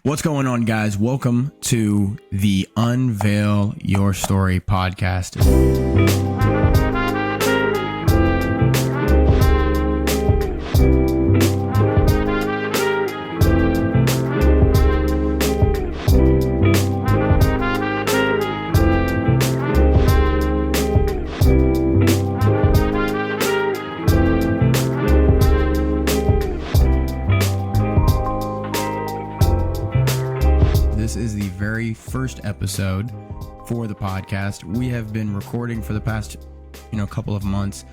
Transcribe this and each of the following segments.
What's going on, guys? Welcome to the Unveil Your Story Podcast. This is the very first episode for the podcast. We have been recording for the past, couple of months,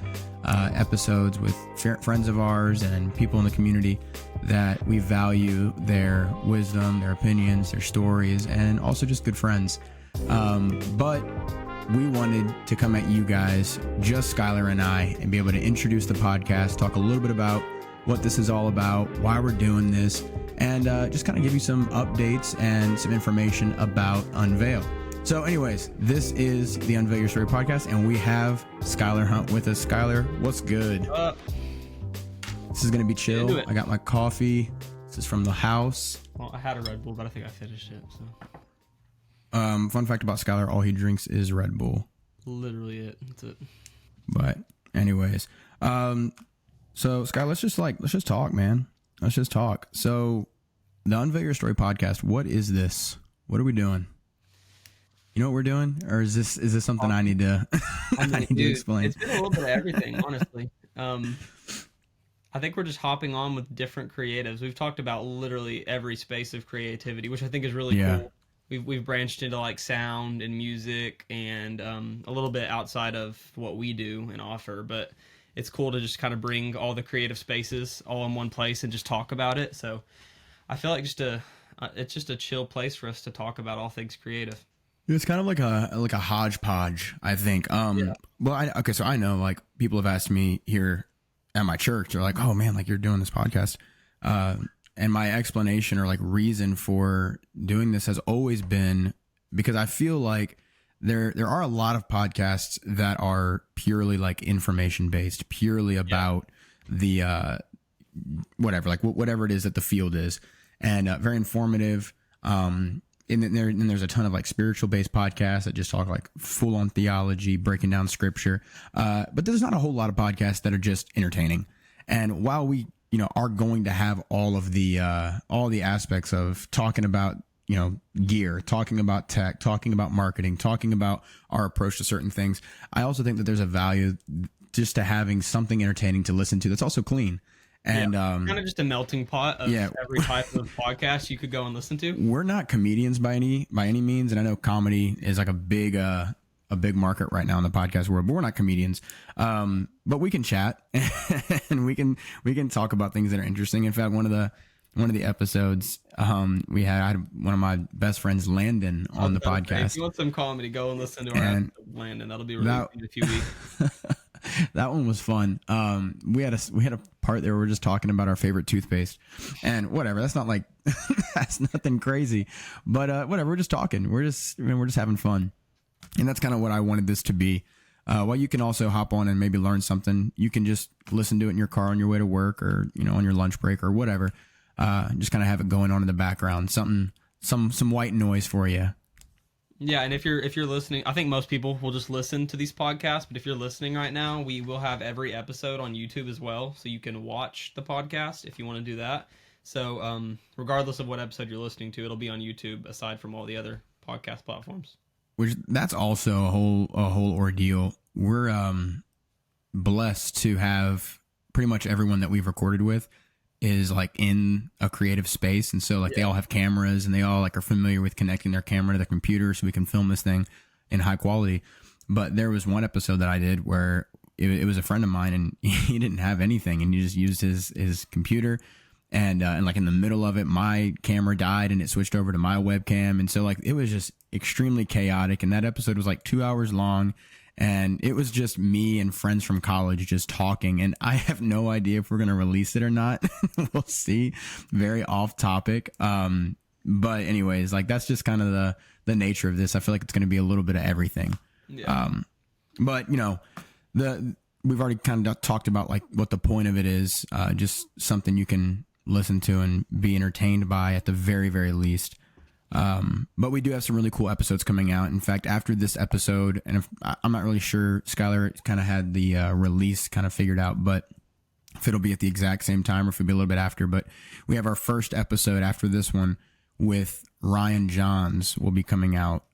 episodes with friends of ours and people in the community that we value their wisdom, their opinions, their stories, and also just good friends. But we wanted to come at you guys, just Skylar and I, and be able to introduce the podcast, talk a little bit about what this is all about, why we're doing this, and just kind of give you some updates and some information about Unveil. So anyways, this is the Unveil Your Story Podcast, and we have Skylar Hunt with us. Skylar, what's good? This is going to be chill. I got my coffee. This is from the house. Well, I had a Red Bull, but I think I finished it. So. Fun fact about Skylar, all he drinks is Red Bull. Literally it. That's it. But anyways, so Skylar, let's just talk, man. Let's just talk. So, the Unveil Your Story Podcast, what is this? What are we doing? You know what we're doing? Or is this something I need to explain? It's been a little bit of everything, honestly. I think we're just hopping on with different creatives. We've talked about literally every space of creativity, which I think is really cool. We've branched into like sound and music and a little bit outside of what we do and offer, but it's cool to just kind of bring all the creative spaces all in one place and just talk about it. So I feel like it's just a chill place for us to talk about all things creative. It's kind of like a hodgepodge, I think. Well, so I know like people have asked me here at my church, they're like, "Oh man, like you're doing this podcast," and my explanation or like reason for doing this has always been because I feel like there are a lot of podcasts that are purely like information based, purely about the whatever it is that the field is, and very informative. And then there's a ton of like spiritual based podcasts that just talk like full on theology, breaking down scripture. But there's not a whole lot of podcasts that are just entertaining. And while we are going to have all the aspects of talking about gear, talking about tech, talking about marketing, talking about our approach to certain things, I also think that there's a value just to having something entertaining to listen to that's also clean. And kind of just a melting pot of every type of podcast you could go and listen to. We're not comedians by any means, and I know comedy is like a big market right now in the podcast world, but we're not comedians. But we can chat and we can talk about things that are interesting. In fact, one of the episodes I had one of my best friends, Landon, on the podcast. If you want some comedy, go and listen to our episode of Landon. That'll be released in a few weeks. That one was fun. We had a part there where we're just talking about our favorite toothpaste and whatever. That's not like that's nothing crazy, but whatever. We're just talking. We're just having fun, and that's kind of what I wanted this to be. While you can also hop on and maybe learn something, you can just listen to it in your car on your way to work or on your lunch break or whatever. Just kind of have it going on in the background, some white noise for you. Yeah, and if you're listening, I think most people will just listen to these podcasts, but if you're listening right now, we will have every episode on YouTube as well, so you can watch the podcast if you want to do that. So regardless of what episode you're listening to, it'll be on YouTube aside from all the other podcast platforms. Which that's also a whole ordeal. We're blessed to have pretty much everyone that we've recorded with is like in a creative space, and so like they all have cameras and they all like are familiar with connecting their camera to their computer so we can film this thing in high quality. But there was one episode that I did where it was a friend of mine and he didn't have anything and he just used his computer and like in the middle of it my camera died and it switched over to my webcam, and so like it was just extremely chaotic, and that episode was like 2 hours long. And it was just me and friends from college just talking. And I have no idea if we're going to release it or not. We'll see. Very off topic. But anyways, like that's just kind of the nature of this. I feel like it's going to be a little bit of everything. Yeah. But we've already kind of talked about like what the point of it is. Just something you can listen to and be entertained by at the very, very least. But we do have some really cool episodes coming out. In fact, after this episode, and I'm not really sure, Skylar kind of had the release kind of figured out, but if it'll be at the exact same time or if it'll be a little bit after. But we have our first episode after this one with Ryan Johns will be coming out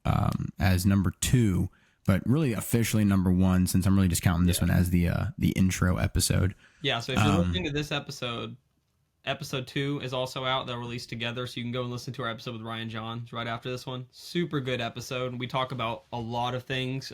as number 2, but really officially number 1, since I'm really just counting this one as the intro episode. Yeah, so if you're listening to this episode 2 is also out. They'll release together, so you can go and listen to our episode with Ryan Johns right after this one. Super good episode. We talk about a lot of things,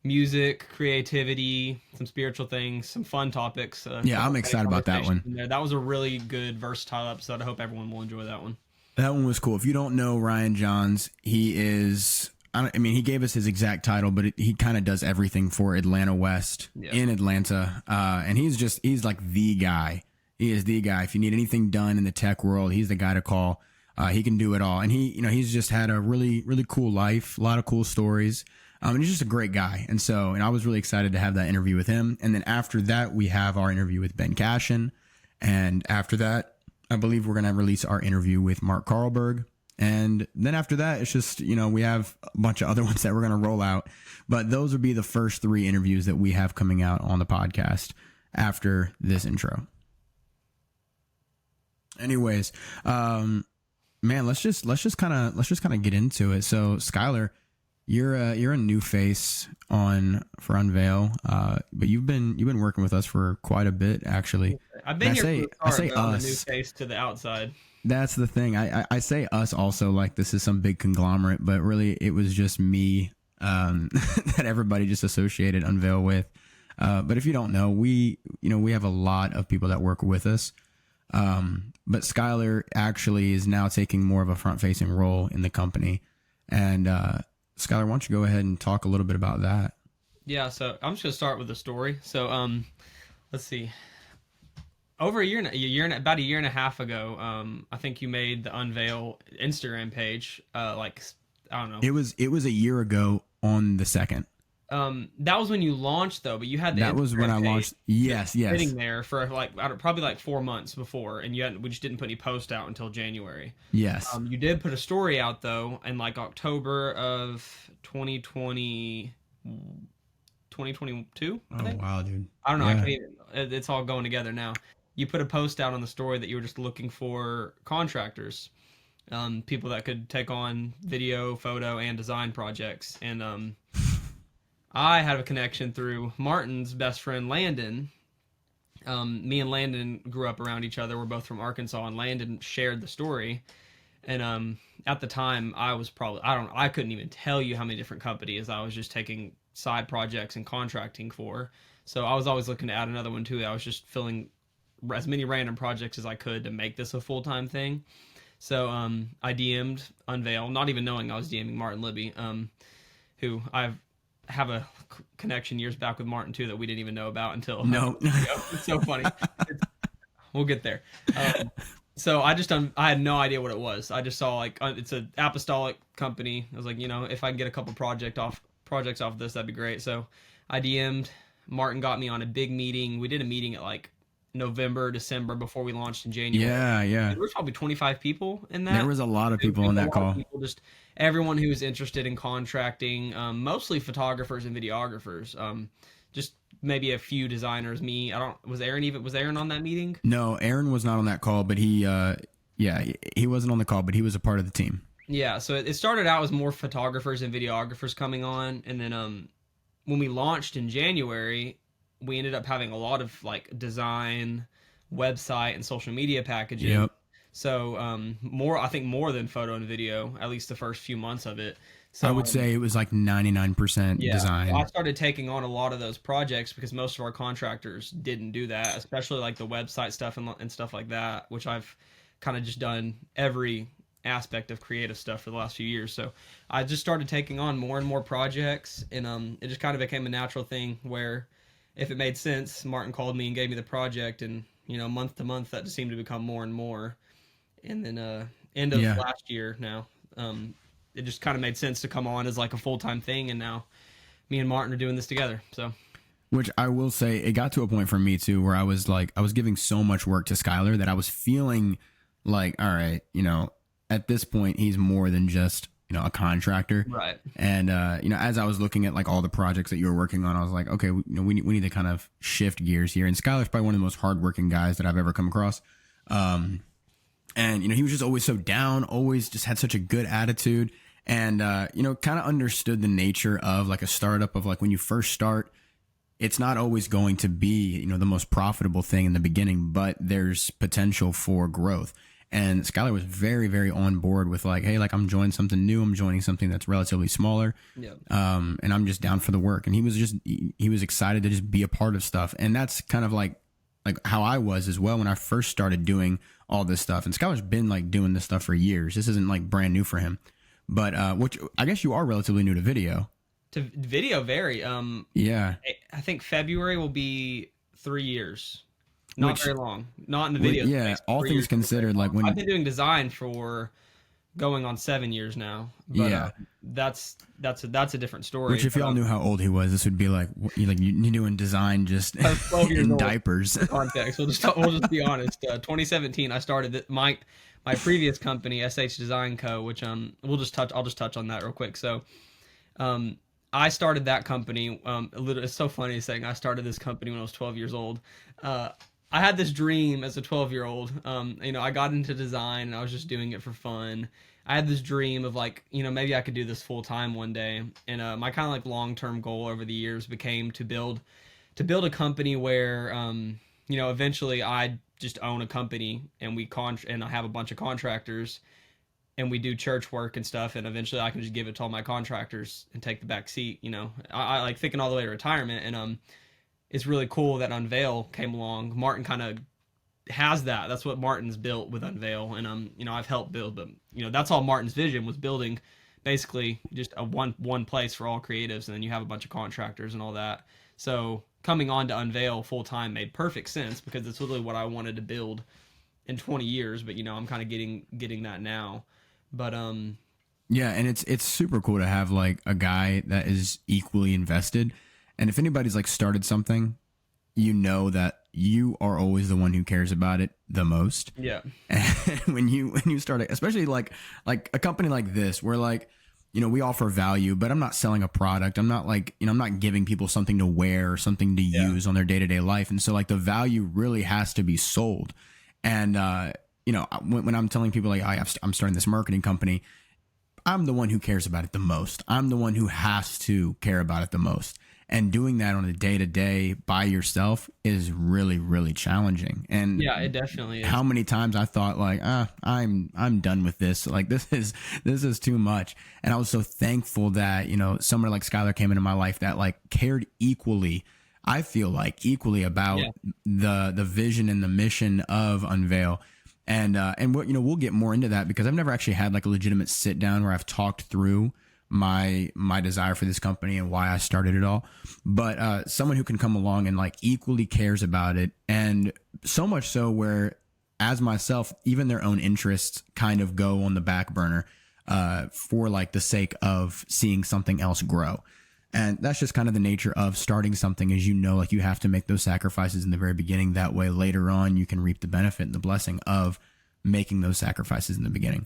music, creativity, some spiritual things, some fun topics. Yeah, I'm excited about that one. That was a really good, versatile episode. I hope everyone will enjoy that one. That one was cool. If you don't know Ryan Johns, he is... I mean, he gave us his exact title, but he kind of does everything for Atlanta West in Atlanta. And he's like the guy. He is the guy. If you need anything done in the tech world, he's the guy to call. He can do it all. And he's just had a really, really cool life, a lot of cool stories. And he's just a great guy. And I was really excited to have that interview with him. And then after that, we have our interview with Ben Cashin. And after that, I believe we're going to release our interview with Mark Carlberg. And then after that, it's just, we have a bunch of other ones that we're going to roll out. But those would be the first 3 interviews that we have coming out on the podcast after this intro. Anyways, man, let's just kind of get into it. So Skylar, you're a new face for Unveil, but you've been working with us for quite a bit, actually. I've been here I say us. I'm a new face to the outside. That's the thing. I say us also like this is some big conglomerate, but really it was just me that everybody just associated Unveil with. But if you don't know, we have a lot of people that work with us. But Skylar actually is now taking more of a front-facing role in the company. And Skylar, why don't you go ahead and talk a little bit about that? Yeah, so I'm just going to start with the story. So let's see. Over about a year and a half ago, I think you made the Unveil Instagram page. I don't know. It was a year ago on the 2nd. That was when you launched, though. But you had that was when I launched. Yes. Sitting there for probably 4 months before, and we just didn't put any post out until January. Yes. You did put a story out though in October of 2020. 2022. I think. Wow, dude. I don't know. Yeah. I can't even. It's all going together now. You put a post out on the story that you were just looking for contractors, people that could take on video, photo, and design projects. And I had a connection through Martin's best friend, Landon. Me and Landon grew up around each other. We're both from Arkansas, and Landon shared the story. And at the time, I couldn't even tell you how many different companies I was just taking side projects and contracting for. So I was always looking to add another one too. I was just filling as many random projects as I could to make this a full-time thing. So I DM'd Unveil, not even knowing I was DMing Martin Libby, who I have a connection years back with Martin too that we didn't even know about until no. It's so funny. We'll get there. So I had no idea what it was. I just saw it's an apostolic company. I was like, if I can get a couple projects off this, that'd be great. So I DM'd. Martin got me on a big meeting. We did a meeting at November, December before we launched in January. Yeah. There was probably 25 people in that. There was a lot of people on that call. Just everyone who was interested in contracting, mostly photographers and videographers. Just maybe a few designers. Me, was Aaron on that meeting? No, Aaron was not on that call, but he wasn't on the call, but he was a part of the team. Yeah, so it started out as more photographers and videographers coming on, and then when we launched in January, we ended up having a lot of design, website, and social media packaging. Yep. So more than photo and video, at least the first few months of it. So I would say it was 99% design. I started taking on a lot of those projects because most of our contractors didn't do that, especially the website stuff and stuff like that, which I've kind of just done every aspect of creative stuff for the last few years. So I just started taking on more and more projects, and it just kind of became a natural thing where if it made sense, Martin called me and gave me the project, and month to month that just seemed to become more and more. And then end of last year now, it just kind of made sense to come on as a full-time thing, and now me and Martin are doing this together. So Which I will say, it got to a point for me too, where I was giving so much work to Skylar that I was feeling like, all right, at this point, he's more than just, a contractor. Right. And, as I was looking at like all the projects that you were working on, I was like, okay, we need to kind of shift gears here. And Skylar's probably one of the most hardworking guys that I've ever come across. And, he was just always so down, always just had such a good attitude and, kind of understood the nature of like a startup of like when you first start, it's not always going to be, the most profitable thing in the beginning, but there's potential for growth. And Skylar was very, very on board with like, hey, like I'm joining something new. I'm joining something that's relatively smaller. Yeah. And I'm just down for the work. And he was excited to just be a part of stuff. And that's kind of like how I was as well when I first started doing all this stuff. And Skylar's been like doing this stuff for years. This isn't like brand new for him. But which I guess you are relatively new to video. To video, very. Yeah. I think February will be 3 years. Not very long. Not in the video. Yeah, all things considered, like when I've been doing design for going on 7 years now. But, yeah, that's a different story. Which, if y'all knew how old he was, this would be like you're doing design just 12 years in old. Diapers. Context. We'll just be honest. 2017, I started my previous company, SH Design Co., which I'll just touch on that real quick. So, I started that company. It's so funny saying I started this company when I was 12 years old. I had this dream as a 12-year-old. I got into design and I was just doing it for fun. I had this dream of like, maybe I could do this full time one day. And my kind of like long-term goal over the years became to build a company where, eventually I just own a company and and I have a bunch of contractors and we do church work and stuff. And eventually I can just give it to all my contractors and take the back seat. I like thinking all the way to retirement. And, it's really cool that Unveil came along. Martin kind of has that. That's what Martin's built with Unveil, and I've helped build. But that's all Martin's vision was, building basically just a one place for all creatives, and then you have a bunch of contractors and all that. So coming on to Unveil full time made perfect sense because it's literally what I wanted to build in 20 years. But I'm kind of getting that now. But yeah, and it's super cool to have like a guy that is equally invested. And if anybody's like started something, that you are always the one who cares about it the most. Yeah. And when you start it, especially like a company like this, where like, we offer value, but I'm not selling a product. I'm not like, I'm not giving people something to wear or something to use on their day-to-day life. And so like the value really has to be sold. And, when I'm telling people like, I'm starting this marketing company, I'm the one who cares about it the most. I'm the one who has to care about it the most. And doing that on a day-to-day by yourself is really, really challenging. And yeah, it definitely is. How many times I thought like, I'm done with this. Like this is too much. And I was so thankful that, someone like Skylar came into my life that like cared equally. I feel like equally about the vision and the mission of Unveil. And we'll get more into that because I've never actually had like a legitimate sit down where I've talked through my desire for this company and why I started it all. But someone who can come along and like equally cares about it, and so much so where, as myself, even their own interests kind of go on the back burner for like the sake of seeing something else grow. And that's just kind of the nature of starting something, is like you have to make those sacrifices in the very beginning. That way later on you can reap the benefit and the blessing of making those sacrifices in the beginning.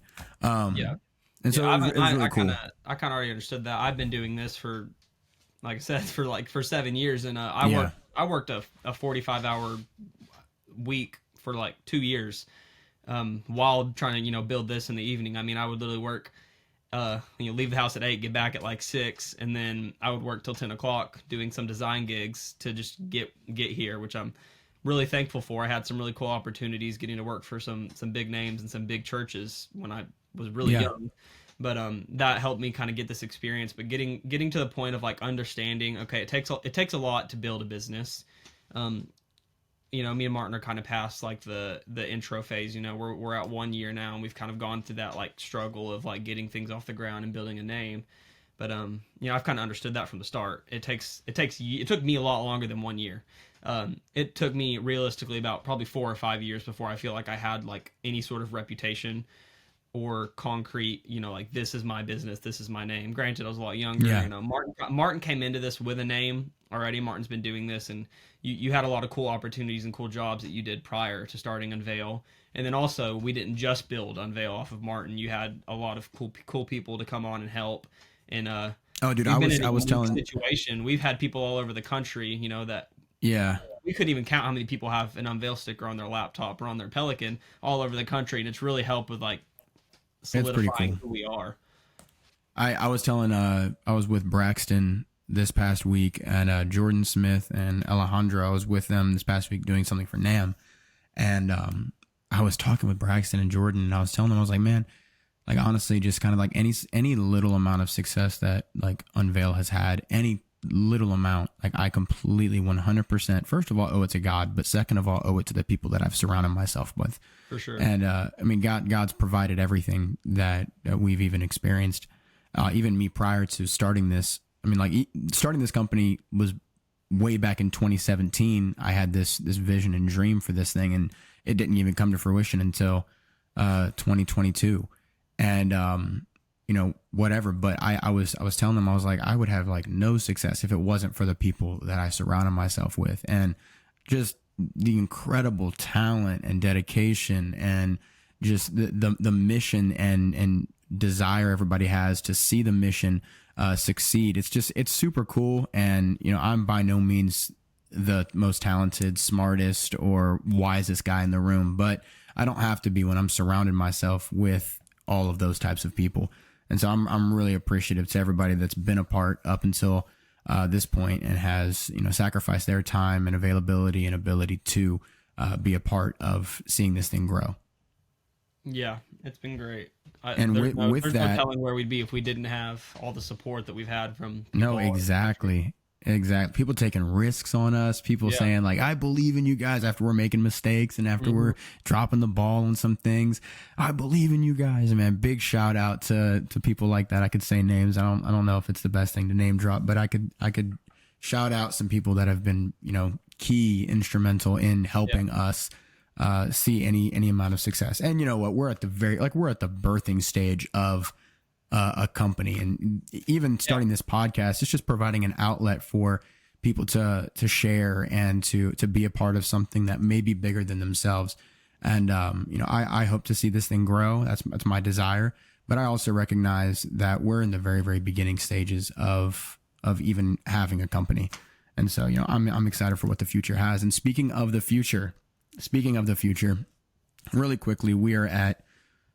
And so it was really cool. I kind of already understood that. I've been doing this for, like I said, for 7 years, and I worked a 45-hour week for like 2 years, while trying to build this in the evening. I mean, I would literally work, leave the house at 8, get back at like 6, and then I would work till 10 o'clock doing some design gigs to just get here, which I'm really thankful for. I had some really cool opportunities getting to work for some big names and some big churches when I was really young. But that helped me kind of get this experience. But getting to the point of like understanding, okay, it takes a lot to build a business. Me and Martin are kind of past like the intro phase. We're at 1 year now, and we've kind of gone through that like struggle of like getting things off the ground and building a name. But I've kind of understood that from the start. It took me a lot longer than 1 year. It took me realistically about probably 4 or 5 years before I feel like I had like any sort of reputation or concrete, like this is my business, this is my name. Granted, I was a lot younger. Yeah. Martin came into this with a name already. Martin's been doing this, and you had a lot of cool opportunities and cool jobs that you did prior to starting Unveil. And then also, we didn't just build Unveil off of Martin. You had a lot of cool people to come on and help. And oh, dude, I was telling situation. We've had people all over the country, that we couldn't even count how many people have an Unveil sticker on their laptop or on their Pelican all over the country, and it's really helped with like solidifying who we are. I was telling I was with Braxton this past week, and Jordan Smith and Alejandro, I was with them this past week doing something for NAM, and I was talking with Braxton and Jordan, and I was telling them, I was like, man, like honestly, just kind of like any little amount of success that like Unveil has had, any little amount, like I completely 100%, first of all, owe it to God, but second of all, owe it to the people that I've surrounded myself with. For sure. And I mean, God's provided everything that we've even experienced. Even me prior to starting this, I mean, like starting this company was way back in 2017. I had this vision and dream for this thing, and it didn't even come to fruition until 2022. And whatever. But I was telling them, I was like, I would have like no success if it wasn't for the people that I surrounded myself with, and just the incredible talent and dedication, and just the mission and desire everybody has to see the mission succeed. It's super cool. And I'm by no means the most talented, smartest, or wisest guy in the room, but I don't have to be when I'm surrounded myself with all of those types of people. And so I'm really appreciative to everybody that's been a part up until this point, and has sacrificed their time and availability and ability to be a part of seeing this thing grow. Yeah, it's been great. And there's no telling where we'd be if we didn't have all the support that we've had from people. No, exactly. People taking risks on us, people saying like, I believe in you guys after we're making mistakes and after we're dropping the ball on some things. I believe in you guys. Man, big shout out to people like that. I could say names. I don't know if it's the best thing to name drop, but I could shout out some people that have been, key, instrumental in helping us see any amount of success. And you know what? We're at the birthing stage of a company, and even starting this podcast, it's just providing an outlet for people to share and to be a part of something that may be bigger than themselves. And I hope to see this thing grow. That's my desire. But I also recognize that we're in the very, very beginning stages of even having a company. And so I'm excited for what the future has. And speaking of the future, really quickly, we are at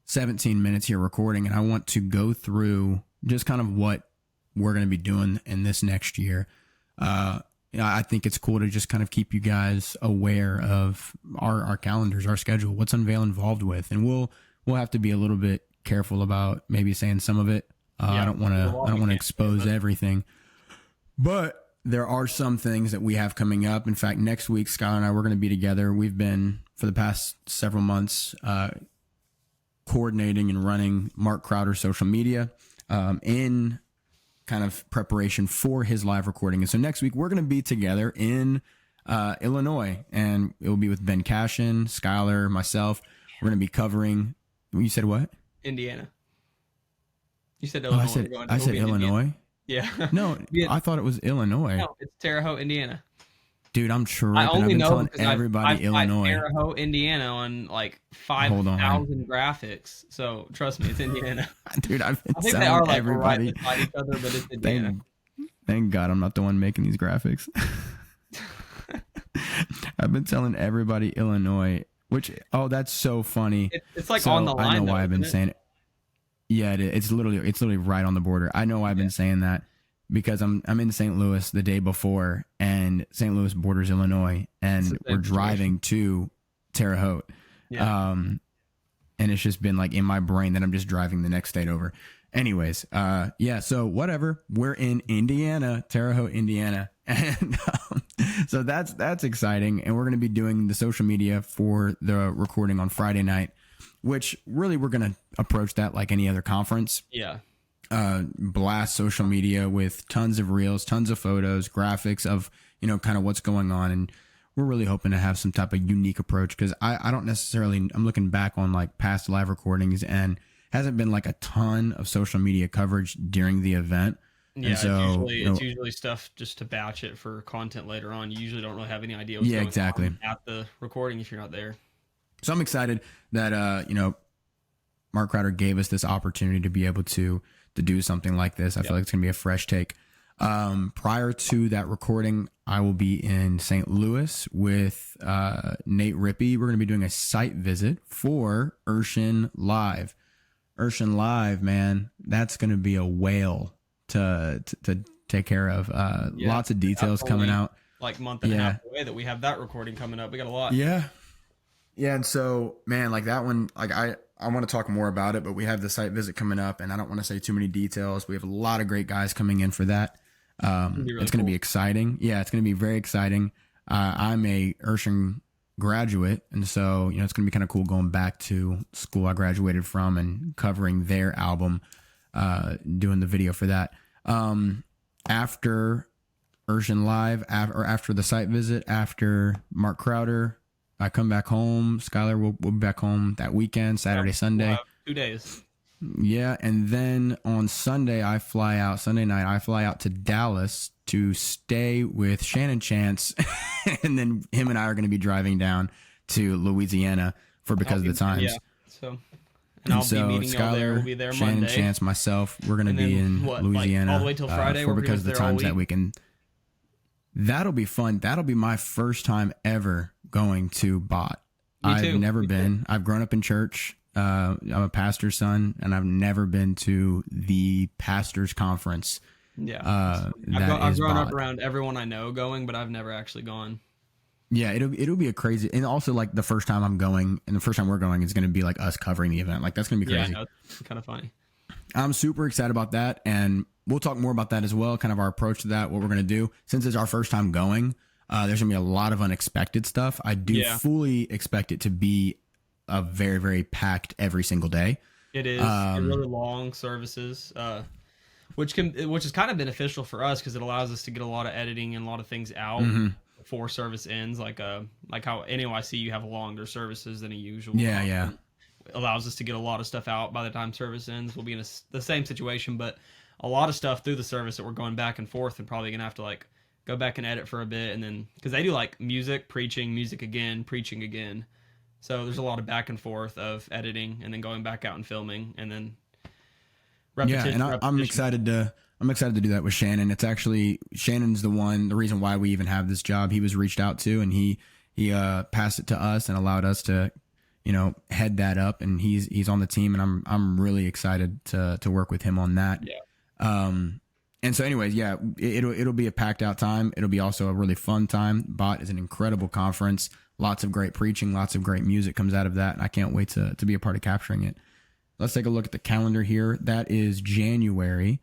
17 minutes here recording, and I want to go through just kind of what we're going to be doing in this next year. I think it's cool to just kind of keep you guys aware of our calendars, our schedule, what's Unveil involved with, and we'll have to be a little bit careful about maybe saying some of it. I don't want to expose everything, but there are some things that we have coming up. In fact, next week, Skylar and I, we're going to be together. We've been for the past several months coordinating and running Mark Crowder's social media in kind of preparation for his live recording. And so next week we're going to be together in Illinois, and it will be with Ben Cashin, Skylar, myself. We're going to be covering. You said what? Indiana. You said Illinois. I said Illinois. Yeah. No, I thought it was Illinois. No, it's Terre Haute, Indiana. Dude, I'm tripping. I only know telling because everybody Illinois. Terre Haute, Indiana on like 5,000 graphics. So trust me, it's Indiana. Dude, I think they are like everybody. right beside each other, but it's Indiana. Thank God I'm not the one making these graphics. I've been telling everybody Illinois, which that's so funny. It's like on the line. I know why I've been saying it. Yeah, it's literally right on the border. I know why I've been saying that. Because I'm in St. Louis the day before, and St. Louis borders Illinois, and we're driving to Terre Haute. Yeah. And it's just been like in my brain that I'm just driving the next state over. Anyways, so whatever. We're in Indiana, Terre Haute, Indiana. And so that's exciting. And we're going to be doing the social media for the recording on Friday night, which really we're going to approach that like any other conference. Yeah. Blast social media with tons of reels, tons of photos, graphics of, kind of what's going on. And we're really hoping to have some type of unique approach, because I don't necessarily, I'm looking back on like past live recordings and hasn't been like a ton of social media coverage during the event. Yeah, and so it's usually stuff just to batch it for content later on. You usually don't really have any idea what's going exactly on at the recording if you're not there. So I'm excited that Mark Crowder gave us this opportunity to be able to do something like this. I feel like it's gonna be a fresh take. Prior to that recording, I will be in St. Louis with Nate Rippey. We're gonna be doing a site visit for Urshan Live. Urshan Live, man, that's gonna be a whale to take care of. Lots of details coming out. Like month and a half away that we have that recording coming up. We got a lot. Yeah, and so, man, like that one, like I want to talk more about it, but we have the site visit coming up, and I don't want to say too many details. We have a lot of great guys coming in for that. It's going to be exciting. Yeah, it's going to be very exciting. I'm a Urshan graduate, and so it's going to be kind of cool going back to school I graduated from and covering their album, doing the video for that. After Urshan Live, after the site visit, after Mark Crowder, I come back home. Skylar will be back home that weekend, Saturday, Sunday. 2 days. Yeah, and then on Sunday night, I fly out to Dallas to stay with Shannon Chance, and then him and I are going to be driving down to Louisiana for Because of the Times. Yeah, so... And I'll be meeting Skylar, y'all there. We'll be there Shannon Monday. Chance, myself, we're going to be in Louisiana all the way till Friday. for Because of the Times that weekend. That'll be fun. That'll be my first time ever going to BOT. I've never been. I've grown up in church. I'm a pastor's son, and I've never been to the pastor's conference. Yeah, I've grown up around everyone I know going, but I've never actually gone. Yeah, it'll be a crazy, and also like the first time I'm going, and the first time we're going is going to be like us covering the event. Like that's going to be crazy. Yeah, no, it's kind of funny. I'm super excited about that, and we'll talk more about that as well. Kind of our approach to that, what we're going to do since it's our first time going. There's going to be a lot of unexpected stuff. I do fully expect it to be a very, very packed every single day. It is really long services, which is kind of beneficial for us because it allows us to get a lot of editing and a lot of things out before service ends. Like how NYC you have longer services than a usual. Yeah. It allows us to get a lot of stuff out by the time service ends. We'll be in the same situation, but a lot of stuff through the service that we're going back and forth and probably gonna have to like go back and edit for a bit, and then because they do like music, preaching, music again, preaching again. So there's a lot of back and forth of editing and then going back out and filming and then repetition. Yeah, and I'm excited to do that with Shannon. It's actually Shannon's the reason why we even have this job. He was reached out to, and he passed it to us and allowed us to head that up, and he's on the team, and I'm really excited to work with him on that. Yeah. And so anyways, yeah, it'll be a packed out time. It'll be also a really fun time. BOT is an incredible conference. Lots of great preaching, lots of great music comes out of that. And I can't wait to be a part of capturing it. Let's take a look at the calendar here. That is January.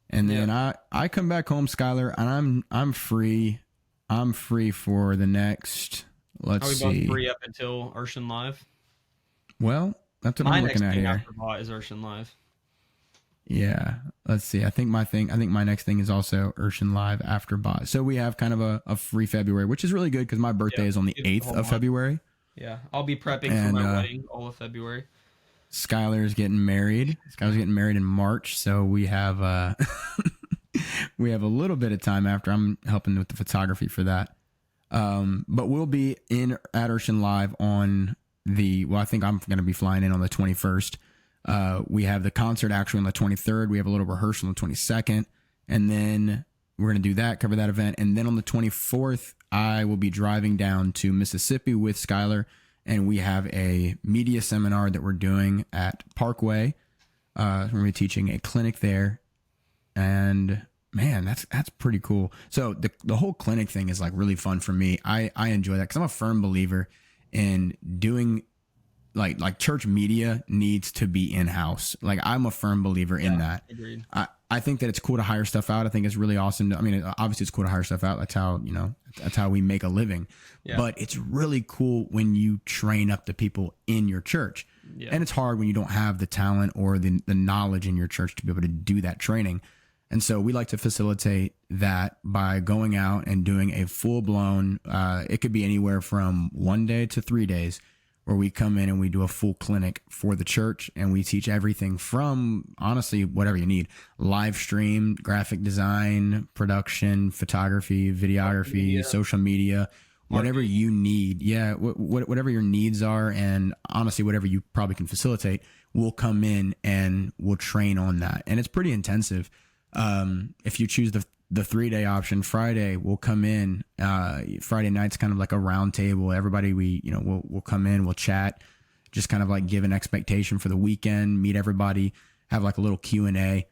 And then I come back home, Skylar, and I'm free. I'm free for the next, let's see. Are we both free up until Urshan Live? Well, that's what I'm looking at here. After BOT is Urshan Live. Yeah, let's see. I think my next thing is also Urshan Live after BOT. So we have kind of a free February, which is really good because my birthday is on the 8th of February. Yeah, I'll be prepping for my wedding all of February. Skylar's getting married. Skylar's getting married in March, so we have we have a little bit of time after. I'm helping with the photography for that. But we'll be at Urshan Live on I think I'm going to be flying in on the 21st. We have the concert actually on the 23rd. We have a little rehearsal on the 22nd. And then we're going to do that, cover that event. And then on the 24th, I will be driving down to Mississippi with Skylar. And we have a media seminar that we're doing at Parkway. We're going to be teaching a clinic there. And man, that's pretty cool. So the whole clinic thing is like really fun for me. I enjoy that because I'm a firm believer in doing like church media needs to be in-house. Like I'm a firm believer in that. Agreed. I think that it's cool to hire stuff out. I think it's really awesome. Obviously it's cool to hire stuff out. That's how we make a living. Yeah. But it's really cool when you train up the people in your church. Yeah. And it's hard when you don't have the talent or the knowledge in your church to be able to do that training. And so we like to facilitate that by going out and doing a full blown, it could be anywhere from 1 day to 3 days, where we come in and we do a full clinic for the church, and we teach everything from, honestly, whatever you need: live stream, graphic design, production, photography, videography, social media, whatever you need. Yeah. Whatever your needs are. And honestly, whatever you probably can facilitate, we'll come in and we'll train on that. And it's pretty intensive. If you choose the 3-day option, Friday, we'll come in. Friday night's kind of like a round table. Everybody, we'll come in, we'll chat, just kind of like give an expectation for the weekend, meet everybody, have like a little Q&A.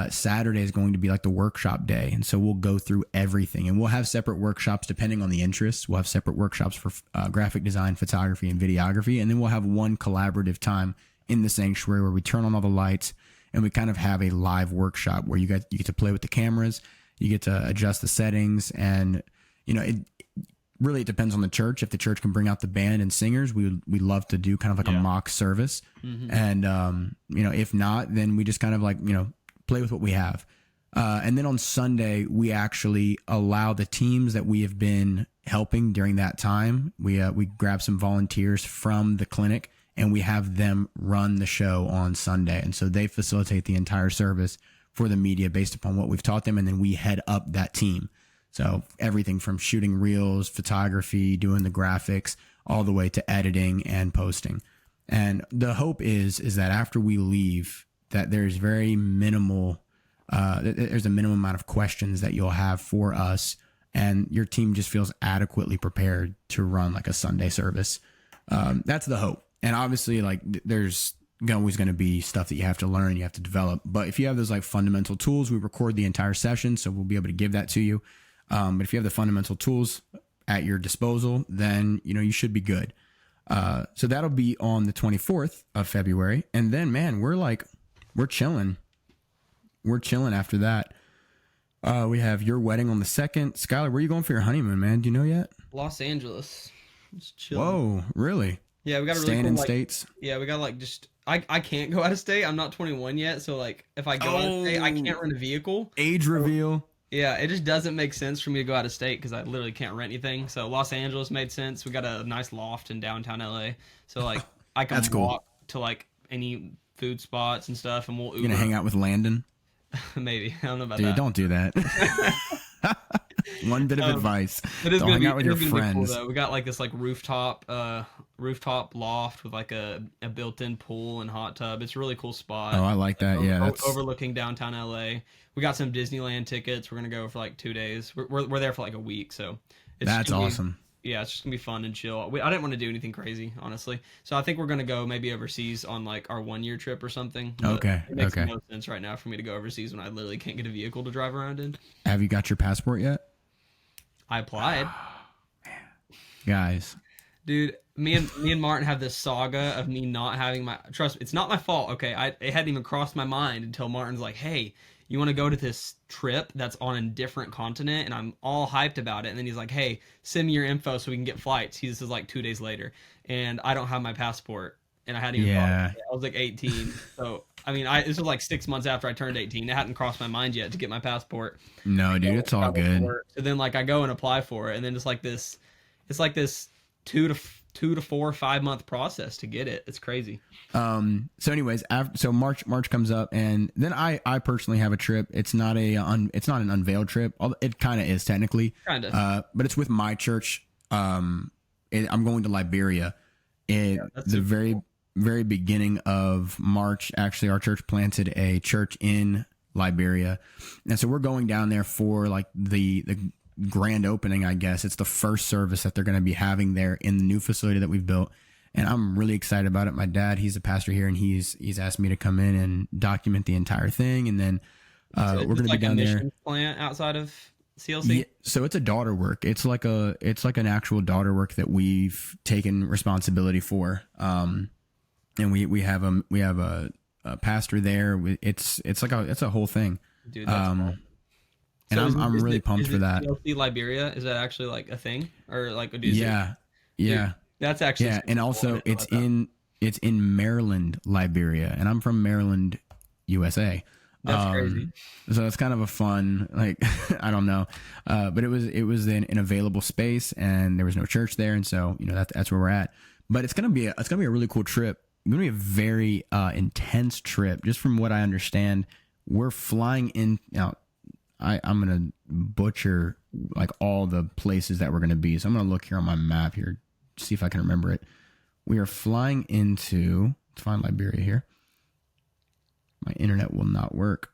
Saturday is going to be like the workshop day. And so we'll go through everything, and we'll have separate workshops depending on the interests. We'll have separate workshops for graphic design, photography, and videography. And then we'll have one collaborative time in the sanctuary where we turn on all the lights and we kind of have a live workshop where you get to play with the cameras. You get to adjust the settings, and it really depends on the church. If the church can bring out the band and singers, we love to do kind of like a mock service. Mm-hmm. And if not, then we just kind of like play with what we have. And then on Sunday, we actually allow the teams that we have been helping during that time. We grab some volunteers from the clinic, and we have them run the show on Sunday, and so they facilitate the entire service for the media based upon what we've taught them. And then we head up that team. So everything from shooting reels, photography, doing the graphics, all the way to editing and posting. And the hope is that after we leave, that there's very minimal, there's a minimum amount of questions that you'll have for us, and your team just feels adequately prepared to run like a Sunday service. That's the hope. And obviously, like, there's always going to be stuff that you have to learn, you have to develop. But if you have those like fundamental tools, we record the entire session, so we'll be able to give that to you. But if you have the fundamental tools at your disposal, then you should be good. So that'll be on the 24th of February, and then we're chilling. We're chilling after that. We have your wedding on the 2nd. Skylar, where are you going for your honeymoon, man? Do you know yet? Los Angeles. Just chilling. Whoa, really? Yeah, we got to staying in states. Yeah, we got to just. I can't go out of state. I'm not 21 yet, so like if I go out of state, I can't rent a vehicle. Age reveal. Yeah, it just doesn't make sense for me to go out of state because I literally can't rent anything. So Los Angeles made sense. We got a nice loft in downtown LA, so like I can walk to like any food spots and stuff, and we'll Uber. You gonna hang out with Landon? Maybe. I don't know about that. Dude, don't do that. One bit of advice. Don't hang out with your friends. Cool, we got like this like rooftop loft with like a built-in pool and hot tub. It's a really cool spot. Oh, I like that. Yeah, that's overlooking downtown LA. We got some Disneyland tickets. We're gonna go for like 2 days. We're there for like a week, so that's awesome. Yeah, it's just gonna be fun and chill. I didn't want to do anything crazy, honestly. So I think we're gonna go maybe overseas on like our 1-year trip or something. Okay. It makes no sense right now for me to go overseas when I literally can't get a vehicle to drive around in. Have you got your passport yet? I applied. Guys. Dude, me and Martin have this saga of me not having my. Trust me, it's not my fault. Okay, it hadn't even crossed my mind until Martin's like, "Hey, you want to go to this trip that's on a different continent?" And I'm all hyped about it. And then he's like, "Hey, send me your info so we can get flights." This is like 2 days later, and I don't have my passport, and I hadn't even. I was like 18, so I mean, this was like 6 months after I turned 18. It hadn't crossed my mind yet to get my passport. No, dude, it's all good. So then, like, I go and apply for it, and then it's like this 2 to 4 or 5 month process to get it. It's crazy. So anyways, so March comes up, and then I personally have a trip. It's not it's not an Unveil trip. It kind of is technically, but it's with my church. I'm going to Liberia. Very beginning of March, actually, our church planted a church in Liberia, and so we're going down there for like the grand opening, I guess. It's the first service that they're going to be having there in the new facility that we've built, and I'm really excited about it. My dad, he's a pastor here, and he's asked me to come in and document the entire thing, and then we're going to be down there. Plant outside of CLC. Yeah, so it's a daughter work. It's like an actual daughter work that we've taken responsibility for. And we have a pastor there. It's a whole thing. Dude, that's cool. And so I'm really pumped for that. CLC Liberia, is that actually like a thing, or like yeah. Dude, that's actually and also it's in Maryland, Liberia, and I'm from Maryland, USA. That's crazy. So it's kind of a fun, like, I don't know, but it was in an available space, and there was no church there, and so that's where we're at. But it's gonna be a really cool trip. It's gonna be a very intense trip. Just from what I understand, we're flying in. Now, I'm gonna butcher like all the places that we're gonna be. So I'm gonna look here on my map here, see if I can remember it. We are flying into. Let's find Liberia here. My internet will not work.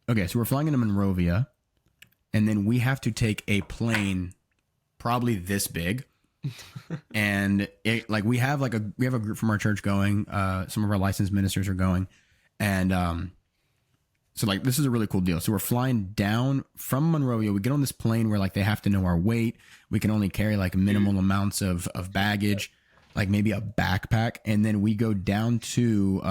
Okay, so we're flying into Monrovia, and then we have to take a plane, probably this big, and we have a group from our church going. Some of our licensed ministers are going, and so like this is a really cool deal. So we're flying down from Monrovia. We get on this plane where like they have to know our weight. We can only carry like minimal amounts of baggage, like maybe a backpack, and then we go down to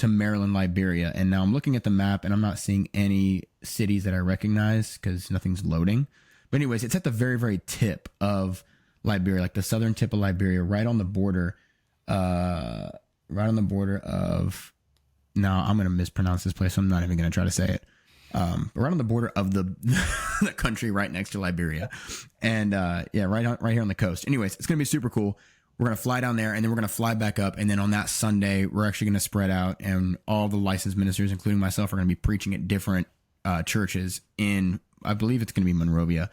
Maryland, Liberia. And now I'm looking at the map and I'm not seeing any cities that I recognize because nothing's loading. But anyways, it's at the very, very tip of Liberia, like the southern tip of Liberia, right on the border of, now I'm going to mispronounce this place, so I'm not even going to try to say it. But right on the border of the the country right next to Liberia. And right here on the coast. Anyways, it's going to be super cool. We're going to fly down there, and then we're going to fly back up. And then on that Sunday, we're actually going to spread out, and all the licensed ministers, including myself, are going to be preaching at different churches in, I believe it's going to be Monrovia.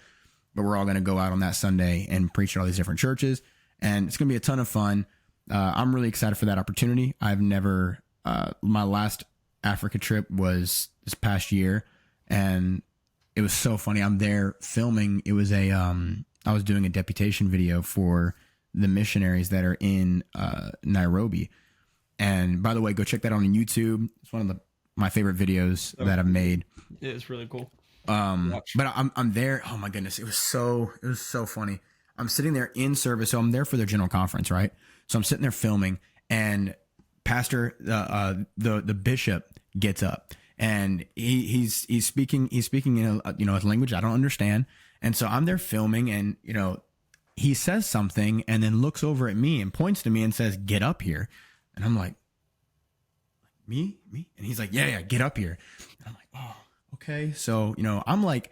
But we're all going to go out on that Sunday and preach at all these different churches. And it's going to be a ton of fun. I'm really excited for that opportunity. I've never, my last Africa trip was this past year, and it was so funny. I'm there filming. It was I was doing a deputation video for the missionaries that are in Nairobi. And by the way, go check that out on YouTube. It's one of my favorite videos that I've made. It's really cool. But I'm there. Oh my goodness. It was so funny. I'm sitting there in service. So I'm there for their general conference, right? So I'm sitting there filming, and pastor, the bishop gets up, and he's speaking in a language I don't understand. And so I'm there filming, and, he says something and then looks over at me and points to me and says, "Get up here." And I'm like, me? And he's like, yeah, get up here. And I'm like, oh, okay. So, I'm like,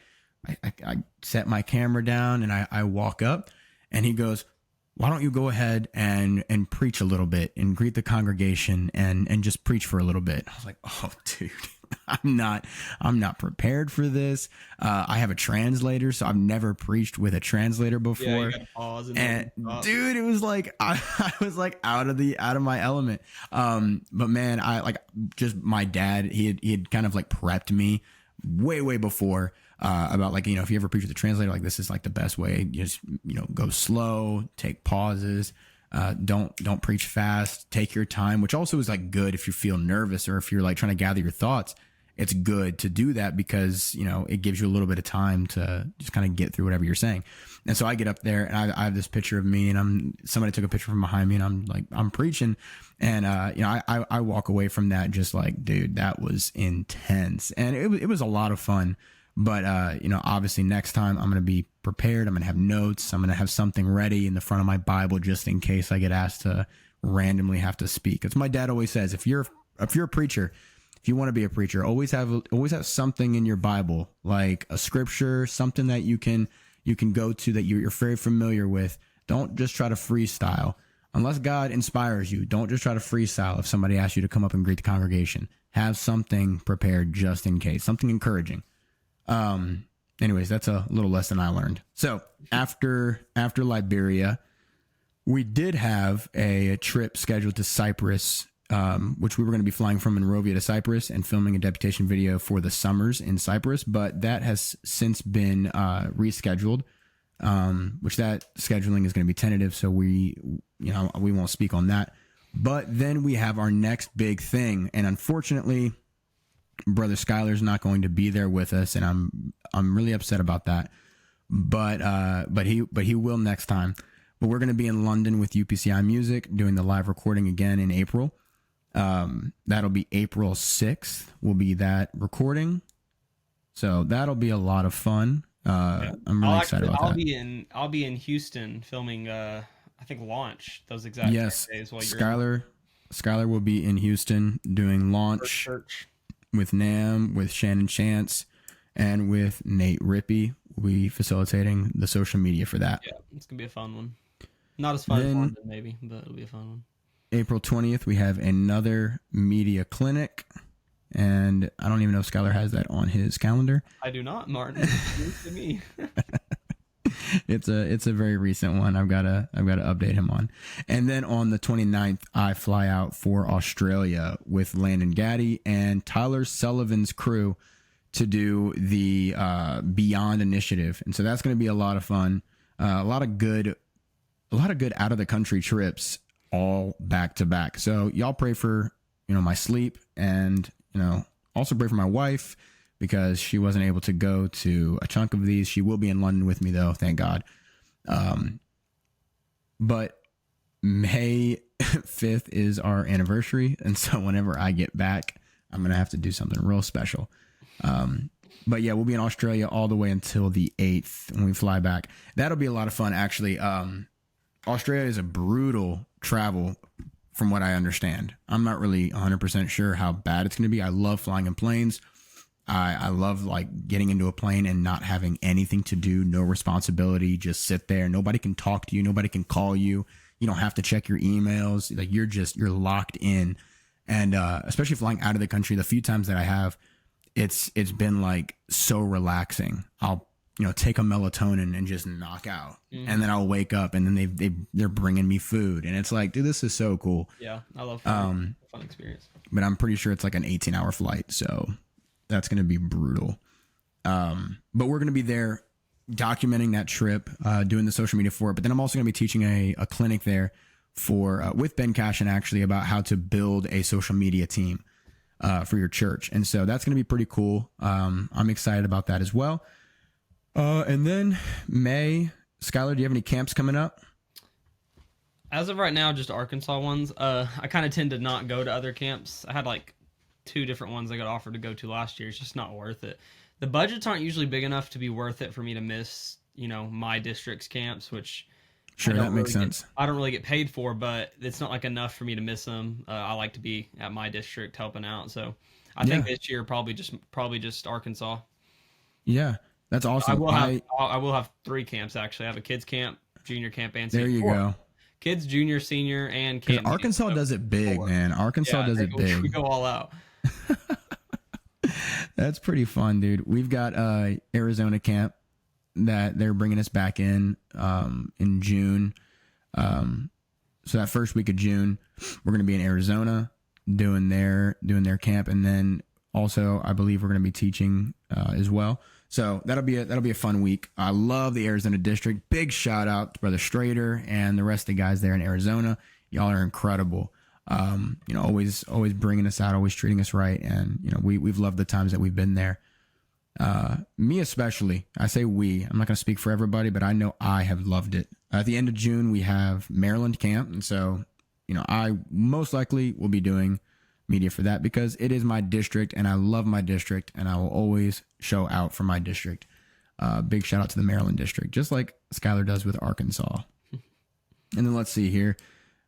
I set my camera down and I walk up, and he goes, "Why don't you go ahead and preach a little bit and greet the congregation and just preach for a little bit?" I was like, oh, dude, I'm not prepared for this. I have a translator, so I've never preached with a translator before. Yeah, you gotta pause and dude, it was like I was like out of my element. But man, my dad, he had kind of like prepped me way before about like, if you ever preach with a translator, like this is like the best way. You just go slow, take pauses. Don't preach fast, take your time, which also is like good if you feel nervous or if you're like trying to gather your thoughts. It's good to do that because, it gives you a little bit of time to just kind of get through whatever you're saying. And so I get up there and I have this picture of me, and somebody took a picture from behind me, and I'm preaching, and I walk away from that just like, dude, that was intense, and it was a lot of fun. But, obviously next time I'm going to be prepared. I'm going to have notes. I'm going to have something ready in the front of my Bible just in case I get asked to randomly have to speak. As my dad always says, if you're a preacher, if you want to be a preacher, always have something in your Bible, like a scripture, something that you can go to that you're very familiar with. Don't just try to freestyle. Unless God inspires you, don't just try to freestyle if somebody asks you to come up and greet the congregation. Have something prepared just in case, something encouraging. Anyways, that's a little lesson I learned. So after Liberia, we did have a trip scheduled to Cyprus, which we were going to be flying from Monrovia to Cyprus and filming a deputation video for the summers in Cyprus, but that has since been rescheduled, which that scheduling is going to be tentative. So we won't speak on that. But then we have our next big thing, and unfortunately, Brother Skylar's not going to be there with us, and I'm really upset about that. But he will next time. But we're going to be in London with UPCI Music doing the live recording again in April. That'll be April 6th. Will be that recording. So that'll be a lot of fun. I'm really excited about that. I'll be in Houston filming. I think Launch those exact days while you're Skylar will be in Houston doing Launch with Nam, with Shannon Chance, and with Nate Rippey. We'll be facilitating the social media for that. Yeah, it's gonna be a fun one. Not as fun as Then, London, maybe, but it'll be a fun one. April 20th, we have another media clinic. And I don't even know if Skylar has that on his calendar. I do not, Martin. It's to me. It's a very recent one. I've got to update him on. And then on the 29th, I fly out for Australia with Landon Gaddy and Tyler Sullivan's crew to do the Beyond Initiative. And so that's going to be a lot of fun. A lot of good out of the country trips, all back to back. So y'all pray for, my sleep, and, also pray for my wife, because she wasn't able to go to a chunk of these. She will be in London with me, though, thank God. But May 5th is our anniversary, and so whenever I get back, I'm going to have to do something real special. But yeah, we'll be in Australia all the way until the 8th when we fly back. That'll be a lot of fun, actually. Australia is a brutal travel, from what I understand. I'm not really 100% sure how bad it's going to be. I love flying in planes. I love like getting into a plane and not having anything to do, no responsibility, just sit there. Nobody can talk to you. Nobody can call you. You don't have to check your emails. Like you're locked in. And especially flying out of the country, the few times that I have, it's been like so relaxing. I'll take a melatonin and just knock out, and then I'll wake up, and then they're bringing me food, and it's like, dude, this is so cool. Yeah, I love fun experience. But I'm pretty sure it's like an 18-hour flight, so that's going to be brutal. But we're going to be there documenting that trip, doing the social media for it. But then I'm also going to be teaching a clinic there for with Ben Cashin, actually, about how to build a social media team for your church. And so that's going to be pretty cool. I'm excited about that as well. And then May, Skylar, do you have any camps coming up? As of right now, just Arkansas ones. I kind of tend to not go to other camps. I had like 2 different ones I got offered to go to last year. It's just not worth it. The budgets aren't usually big enough to be worth it for me to miss, my district's camps, which sure, that makes sense. I don't really get paid for, but it's not like enough for me to miss them. I like to be at my district helping out. So I think this year probably just Arkansas. Yeah. That's awesome. I will have 3 camps, actually. I have a kids camp, junior camp, and senior. There you go. Kids, junior, senior, and camp. Arkansas does it big, man. Arkansas does it big. We go all out. That's pretty fun, dude. We've got Arizona camp that they're bringing us back in June. So that first week of June, we're going to be in Arizona doing their camp, and then also I believe we're going to be teaching as well. So that'll be a fun week. I love the Arizona district. Big shout out to Brother Strader and the rest of the guys there in Arizona. Y'all are incredible. Always bringing us out, always treating us right. And, we've loved the times that we've been there. Me especially, I say we, I'm not going to speak for everybody, but I know I have loved it. At the end of June, we have Maryland camp. And so, I most likely will be doing media for that because it is my district and I love my district and I will always show out for my district. Big shout out to the Maryland district, just like Skylar does with Arkansas. And then let's see here.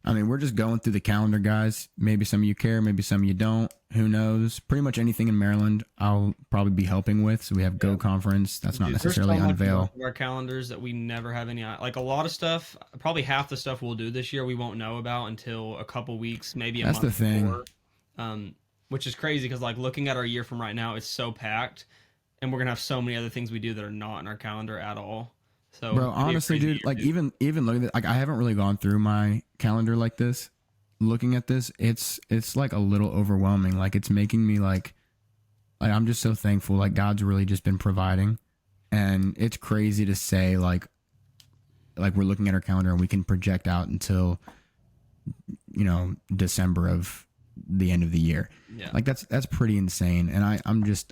I mean, we're just going through the calendar, guys. Maybe some of you care, maybe some of you don't. Who knows? Pretty much anything in Maryland, I'll probably be helping with. So we have Go Conference. That's not necessarily Unveil. Our calendars that we never have any, like a lot of stuff, probably half the stuff we'll do this year we won't know about until a couple weeks, maybe a month. That's the thing. Before. Which is crazy because like looking at our year from right now, it's so packed, and we're gonna have so many other things we do that are not in our calendar at all. So, bro, honestly, dude, like even looking at, like, I haven't really gone through my calendar like this. Looking at this, it's like a little overwhelming. Like it's making me like I'm just so thankful. Like God's really just been providing, and it's crazy to say like we're looking at our calendar and we can project out until December of the end of the year. Yeah. Like that's pretty insane. And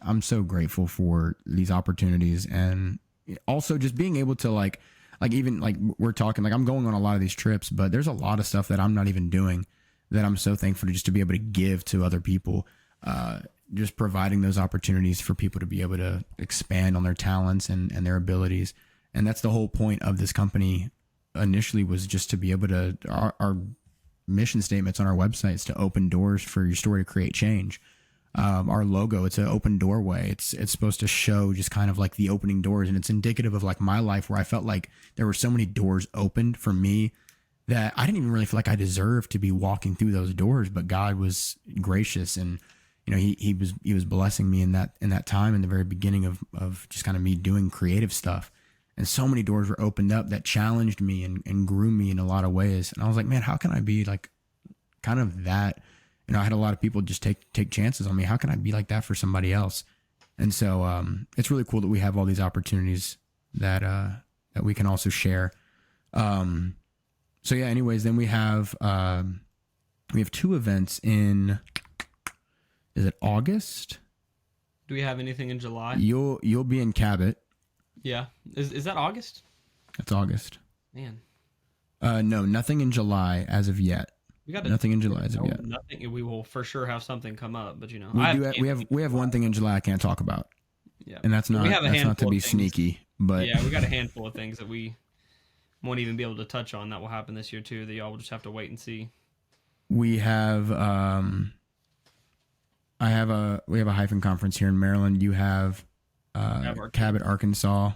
I'm so grateful for these opportunities, and also just being able to like even like we're talking, like I'm going on a lot of these trips, but there's a lot of stuff that I'm not even doing that I'm so thankful to just to be able to give to other people. Just providing those opportunities for people to be able to expand on their talents and their abilities. And that's the whole point of this company initially, was just to be able to, our mission statements on our website is to open doors for your story to create change. Our logo, it's an open doorway. It's supposed to show just kind of like the opening doors, and it's indicative of like my life, where I felt like there were so many doors opened for me that I didn't even really feel like I deserved to be walking through those doors, but God was gracious, and he was blessing me in that time in the very beginning of just kind of me doing creative stuff. And so many doors were opened up that challenged me and grew me in a lot of ways. And I was like, man, how can I be like kind of that? I had a lot of people just take chances on me. How can I be like that for somebody else? And so it's really cool that we have all these opportunities that we can also share. So yeah, anyways, then we have 2 events in, is it August? Do we have anything in July? You'll be in Cabot. Yeah. Is that August? That's August. Man. No, nothing in July as of yet. Nothing in July as of yet. Nothing. We will for sure have something come up, but we have one thing in July I can't talk about. Yeah. And that's not to be sneaky, but yeah, we got a handful of things that we won't even be able to touch on that will happen this year too, that y'all will just have to wait and see. We have we have a hyphen conference here in Maryland. You have Cabot, Arkansas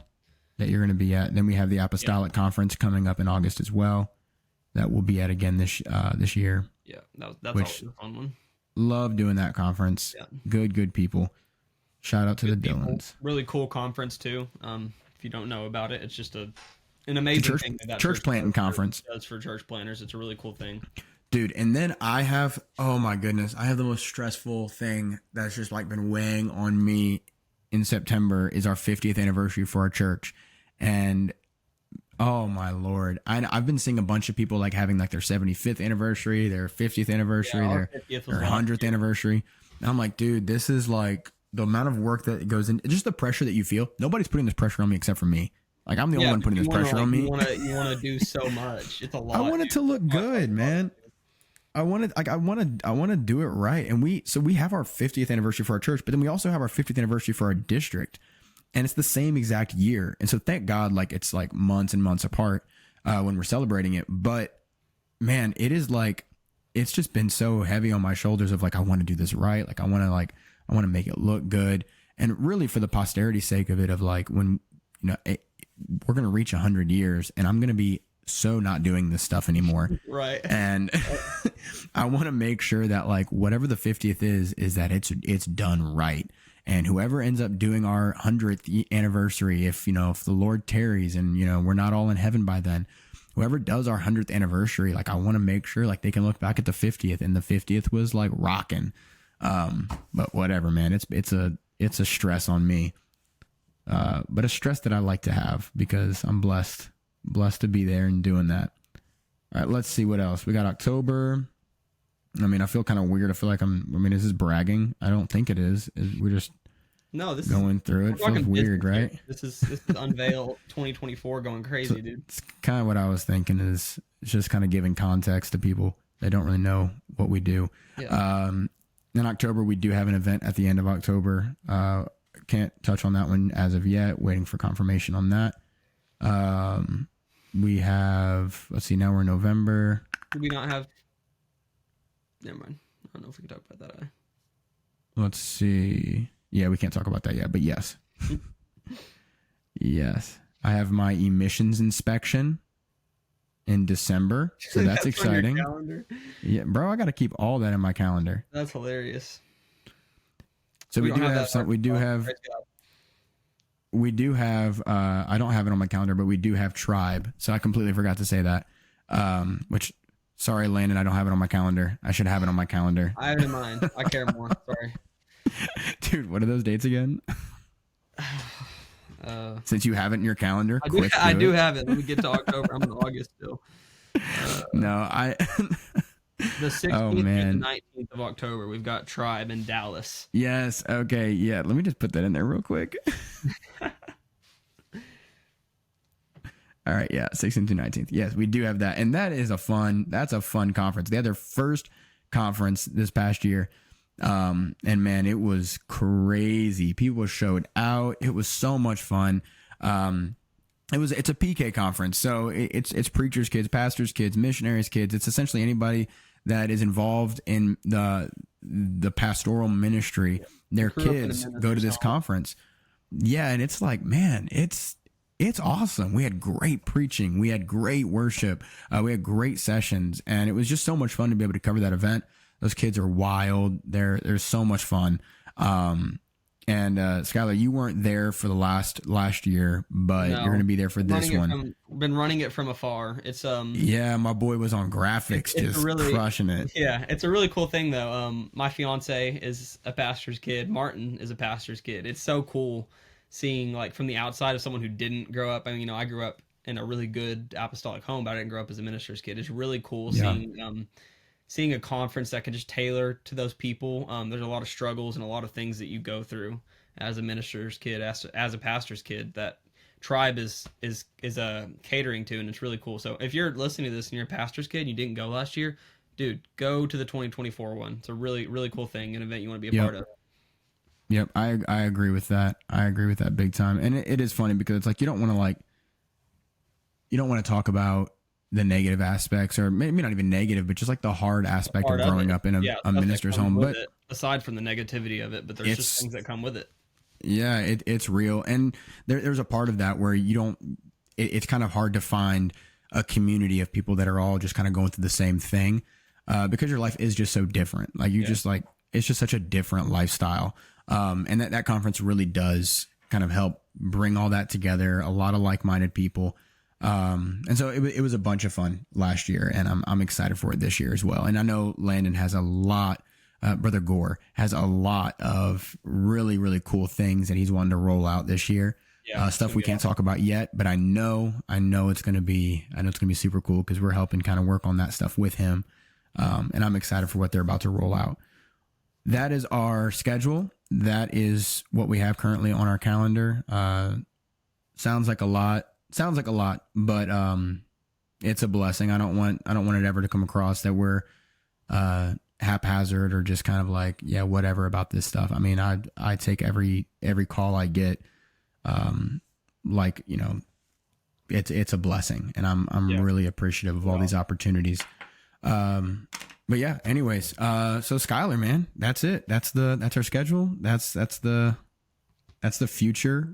that you're going to be at. Then we have the Apostolic Conference coming up in August as well. That we'll be at again this year. Yeah, that's always a fun one. Love doing that conference. Yeah. Good people. Shout out to the Dylans. Really cool conference too. If you don't know about it, it's just an amazing thing that church planting conference does for church planters. It's a really cool thing. Dude, and then I have, oh my goodness, I have the most stressful thing that's just like been weighing on me in September is our 50th anniversary for our church. And oh my Lord, I've been seeing a bunch of people like having like their 75th anniversary, their 50th anniversary, their 100th anniversary. And I'm like, dude, this is like the amount of work that goes in, just the pressure that you feel. Nobody's putting this pressure on me except for me. Like I'm the only one putting this pressure on me. You want to do so much. It's a lot. I want it to look good, man. I want to do it right. And we have our 50th anniversary for our church, but then we also have our 50th anniversary for our district. And it's the same exact year. And so thank God, like it's like months and months apart when we're celebrating it. But man, it is like, it's just been so heavy on my shoulders of like, I want to do this right. Like I want to make it look good. And really for the posterity's sake of it, of like when, we're going to reach 100 years and I'm going to be so not doing this stuff anymore. Right. And I want to make sure that like whatever the 50th is that it's done right. And whoever ends up doing our 100th anniversary, if the Lord tarries and, we're not all in heaven by then, whoever does our 100th anniversary, like I want to make sure like they can look back at the 50th and the 50th was like rocking. But whatever, man, it's a stress on me. But a stress that I like to have because I'm blessed to be there and doing that. All right, let's see what else. We got October. I mean, I feel kind of weird. I feel like is this bragging? I don't think it is. We're just going through it. It feels weird, right? This is Unveil 2024 going crazy, dude. It's kind of what I was thinking is it's just kind of giving context to people that don't really know what we do. Yeah. In October, we do have an event at the end of October. Can't touch on that one as of yet. Waiting for confirmation on that. We have, let's see, now we're in November. Do we not have? Never mind. I don't know if we can talk about that. Let's see. Yeah, we can't talk about that yet, but yes. Yes. I have my emissions inspection in December. So that's exciting. Yeah, bro, I got to keep all that in my calendar. That's hilarious. So we do have some, we do have, I don't have it on my calendar, but we do have Tribe. So I completely forgot to say that, which, sorry, Landon, I don't have it on my calendar. I should have it on my calendar. I have it in mind. I care more. Sorry. Dude, what are those dates again? Since you have it in your calendar, I do have it. Let me get to October. I'm in August still. The 16th and the 19th of October, we've got Tribe in Dallas. Yes. Okay. Yeah. Let me just put that in there real quick. All right. Yeah. 16th to 19th. Yes, we do have that. And that's a fun conference. They had their first conference this past year. And man, it was crazy. People showed out. It was so much fun. It's a PK conference. So it's preachers' kids, pastors' kids, missionaries' kids. It's essentially anybody that is involved in the pastoral ministry. Their kids go to this conference. Yeah. And it's like, man, it's It's awesome. We had great preaching. We had great worship. We had great sessions, and it was just so much fun to be able to cover that event. Those kids are wild. They're so much fun. And Skylar, you weren't there for the last year, but you're going to be there for this one. Been running it from afar. It's yeah, my boy was on graphics, just really crushing it. Yeah, it's a really cool thing though. My fiance is a pastor's kid. Martin is a pastor's kid. It's so cool seeing like from the outside of someone who didn't grow up. I mean, I grew up in a really good apostolic home, but I didn't grow up as a minister's kid. It's really cool seeing a conference that can just tailor to those people. There's a lot of struggles and a lot of things that you go through as a minister's kid, as a pastor's kid, that Tribe is catering to, and it's really cool. So if you're listening to this and you're a pastor's kid and you didn't go last year, dude, go to the 2024 one. It's a really, really cool thing, an event you want to be a part of. Yep, I agree with that. I agree with that big time. And it is funny because it's like you don't want to talk about the negative aspects, or maybe not even negative, but just like the hard aspect of growing up in a minister's home. But aside from the negativity of it, but there's just things that come with it. Yeah, it's real. And there's a part of that where it's kind of hard to find a community of people that are all just kind of going through the same thing, because your life is just so different. Like it's just such a different lifestyle. And that conference really does kind of help bring all that together. A lot of like-minded people. And so it was a bunch of fun last year, and I'm excited for it this year as well. And I know Landon has a lot, Brother Gore has a lot of really, really cool things that he's wanting to roll out this year. Yeah, stuff we can't talk about yet, but I know it's going to be super cool because we're helping kind of work on that stuff with him. And I'm excited for what they're about to roll out. That is our schedule. That is what we have currently on our calendar. Sounds like a lot, but it's a blessing. I don't want it ever to come across that we're haphazard or just kind of like, yeah, whatever about this stuff. I mean, I take every call I get, it's a blessing, and I'm really appreciative of all these opportunities. But yeah, anyways, so Skylar, man, that's it. That's our schedule. That's the future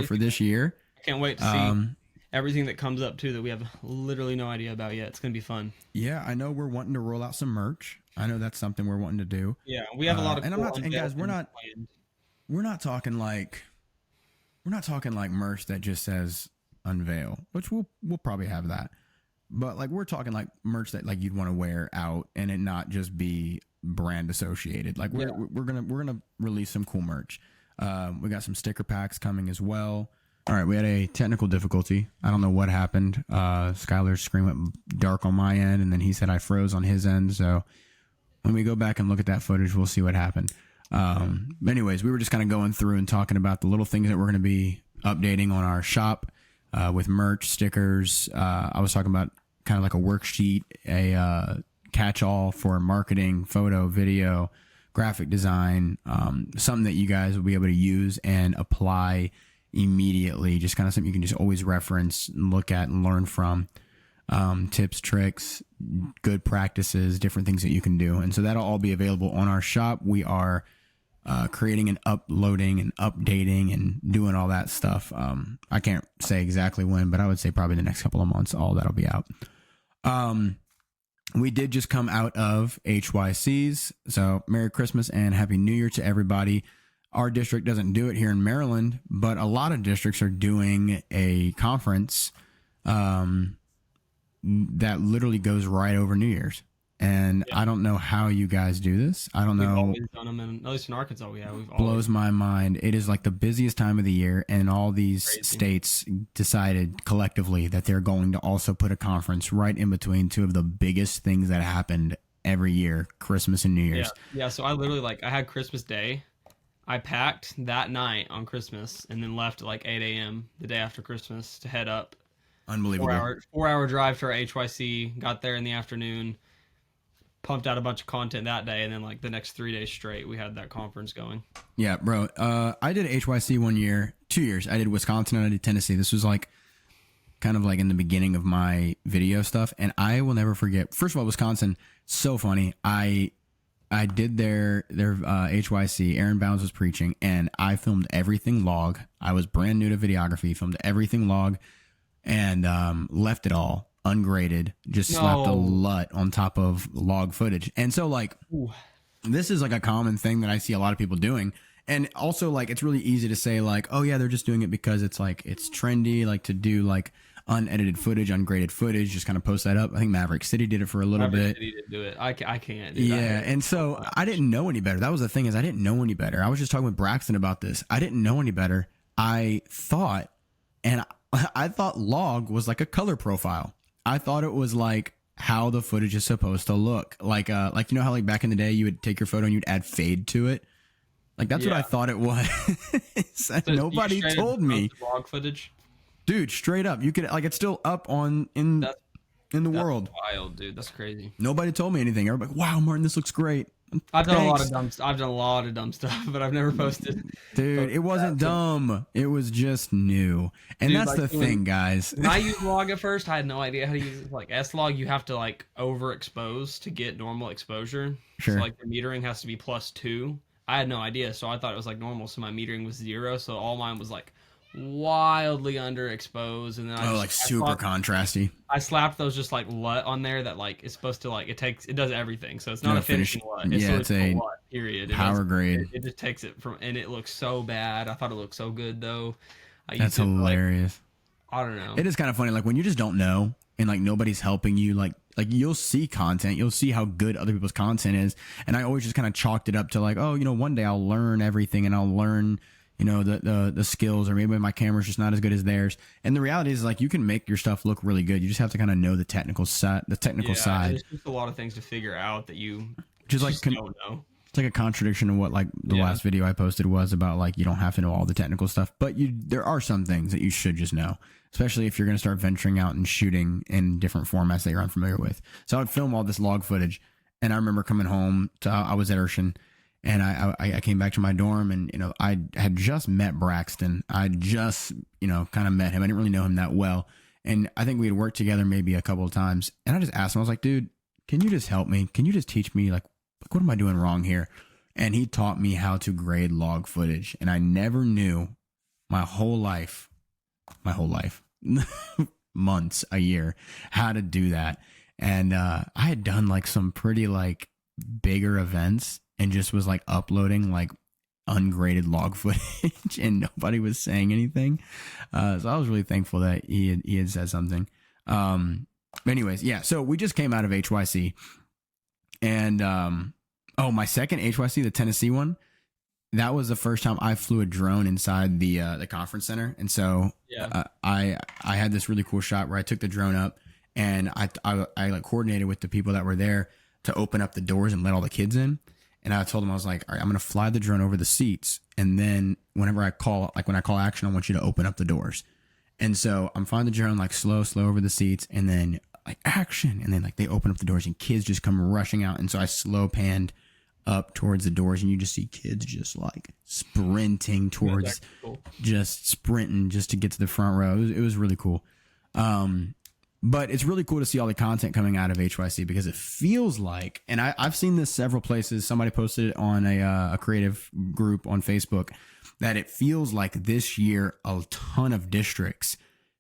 for this year. I can't wait to see everything that comes up too that we have literally no idea about yet. It's gonna be fun. Yeah, I know we're wanting to roll out some merch. I know that's something we're wanting to do. Yeah, we have a lot of. And guys, we're not talking like merch that just says Unveil, which we'll probably have that. But like we're talking like merch that like you'd want to wear out and it not just be brand associated. Like we're gonna release some cool merch. We got some sticker packs coming as well. All right, we had a technical difficulty. I don't know what happened. Skylar's screen went dark on my end, and then he said I froze on his end. So when we go back and look at that footage, we'll see what happened. But anyways, we were just kind of going through and talking about the little things that we're going to be updating on our shop with merch, stickers. I was talking about kind of like a worksheet, a catch-all for marketing, photo, video, graphic design, something that you guys will be able to use and apply immediately, just kind of something you can just always reference and look at and learn from. Tips, tricks, good practices, different things that you can do. And so that'll all be available on our shop. We are creating and uploading and updating and doing all that stuff. I can't say exactly when, but I would say probably the next couple of months, all that'll be out. We did just come out of HYCs. So Merry Christmas and Happy New Year to everybody. Our district doesn't do it here in Maryland, but a lot of districts are doing a conference that literally goes right over New Year's. And I don't know how you guys do this. I don't know. We've always done them, at least in Arkansas, blows my mind. It is like the busiest time of the year, and all these states decided collectively that they're going to also put a conference right in between two of the biggest things that happened every year, Christmas and New Year's. Yeah. So I literally I had Christmas Day. I packed that night on Christmas and then left at 8 a.m. the day after Christmas to head up. Unbelievable. 4-hour drive to our HYC. Got there in the afternoon. Pumped out a bunch of content that day, and then the next 3 days straight, we had that conference going. Yeah, bro. I did HYC 1 year, 2 years. I did Wisconsin and I did Tennessee. This was kind of in the beginning of my video stuff, and I will never forget. First of all, Wisconsin, so funny. I did their HYC. Aaron Bounds was preaching, and I filmed everything log. I was brand new to videography, filmed everything log, and left it all ungraded. Just slapped a LUT on top of log footage. And so, like, this is like a common thing that I see a lot of people doing. And also, like, it's really easy to say, like, oh yeah, they're just doing it because it's like it's trendy, like to do like unedited footage, ungraded footage, just kind of post that up. I think Maverick City did it for a little bit. City did do it. I can't. Dude. Yeah, and so I didn't know any better. That was the thing, is I didn't know any better. I was just talking with Braxton about this. I didn't know any better. I thought log was like a color profile. I thought it was like how the footage is supposed to look. Like you know how like back in the day you would take your photo and you'd add fade to it. Like that's what I thought it was. So nobody told me. Log footage. Dude, straight up, you could like it's still up on in the world. Wild, dude, that's crazy. Nobody told me anything. Everybody, like, wow, Martin, this looks great. I've done a lot of dumb stuff, but I've never posted. Dude, it wasn't dumb. It was just new, and that's the thing, guys. When I used log at first, I had no idea how to use it. Like S-Log, you have to like overexpose to get normal exposure. Sure. So like the metering has to be +2. I had no idea, so I thought it was like normal. So my metering was 0. So all mine was like wildly underexposed, and then I super contrasty. I slapped those just like LUT on there that like is supposed to like it does everything, so it's not a finishing LUT. It's a LUT, period. Power grade. It just takes it from, and it looks so bad. I thought it looked so good though. That's hilarious. I don't know. It is kind of funny, like when you just don't know and like nobody's helping you, like you'll see content, you'll see how good other people's content is, and I always just kind of chalked it up to like, oh, you know, one day I'll learn everything and I'll learn, you know, the skills, or maybe my camera's just not as good as theirs. And the reality is, like, you can make your stuff look really good. You just have to kind of know the technical side. There's just a lot of things to figure out that you just don't know. It's like a contradiction of what like the last video I posted was about, like, you don't have to know all the technical stuff, but there are some things that you should just know, especially if you're going to start venturing out and shooting in different formats that you're unfamiliar with. So I would film all this log footage, and I remember coming home I was at Urshan. And I came back to my dorm, and, you know, I had just met Braxton. I just, you know, kind of met him. I didn't really know him that well. And I think we had worked together maybe a couple of times. And I just asked him, I was like, dude, can you just help me? Can you just teach me, like what am I doing wrong here? And he taught me how to grade log footage. And I never knew my whole life, months, a year, how to do that. And I had done like some pretty like bigger events, and just was like uploading like ungraded log footage, and nobody was saying anything. So I was really thankful that he had said something. Anyways, yeah. So we just came out of HYC, and my second HYC, the Tennessee one, that was the first time I flew a drone inside the conference center. And so I had this really cool shot where I took the drone up, and I like coordinated with the people that were there to open up the doors and let all the kids in. And I told him, I was like, all right, I'm going to fly the drone over the seats. And then whenever I call action, I want you to open up the doors. And so I'm flying the drone like slow over the seats, and then like action. And then like they open up the doors and kids just come rushing out. And so I slow panned up towards the doors, and you just see kids just like sprinting towards, just sprinting just to get to the front row. It was really cool. But it's really cool to see all the content coming out of HYC, because it feels like, and I've seen this several places. Somebody posted it on a creative group on Facebook, that it feels like this year a ton of districts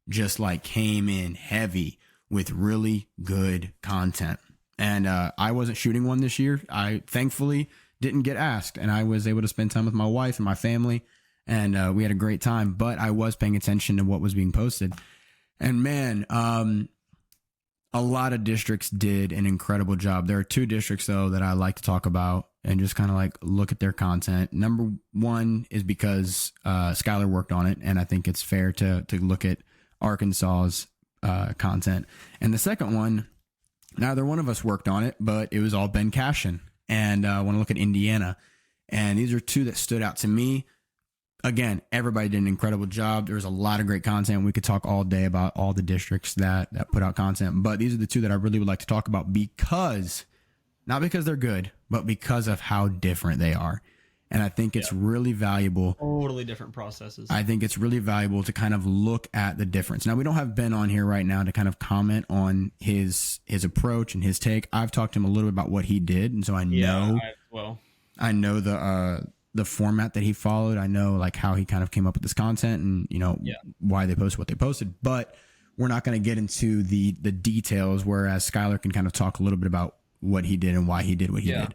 just like came in heavy with really good content. And I wasn't shooting one this year. I thankfully didn't get asked, and I was able to spend time with my wife and my family, and we had a great time. But I was paying attention to what was being posted. And man, a lot of districts did an incredible job. There are 2 districts though that I like to talk about and just kind of like look at their content. Number one is because Skylar worked on it, and I think it's fair to look at Arkansas's content. And the second one, neither one of us worked on it, but it was all Ben Cashin. And I want to look at Indiana. And these are 2 that stood out to me. Again, everybody did an incredible job. There was a lot of great content. We could talk all day about all the districts that put out content, but these are the 2 that I really would like to talk about, because not because they're good, but because of how different they are. And I think it's really valuable. Totally different processes. I think it's really valuable to kind of look at the difference. Now, we don't have Ben on here right now to kind of comment on his approach and his take. I've talked to him a little bit about what he did, and so I know I know the format that he followed. I know like how he kind of came up with this content and why they posted what they posted. But we're not going to get into the details, whereas Skylar can kind of talk a little bit about what he did and why he did what he did.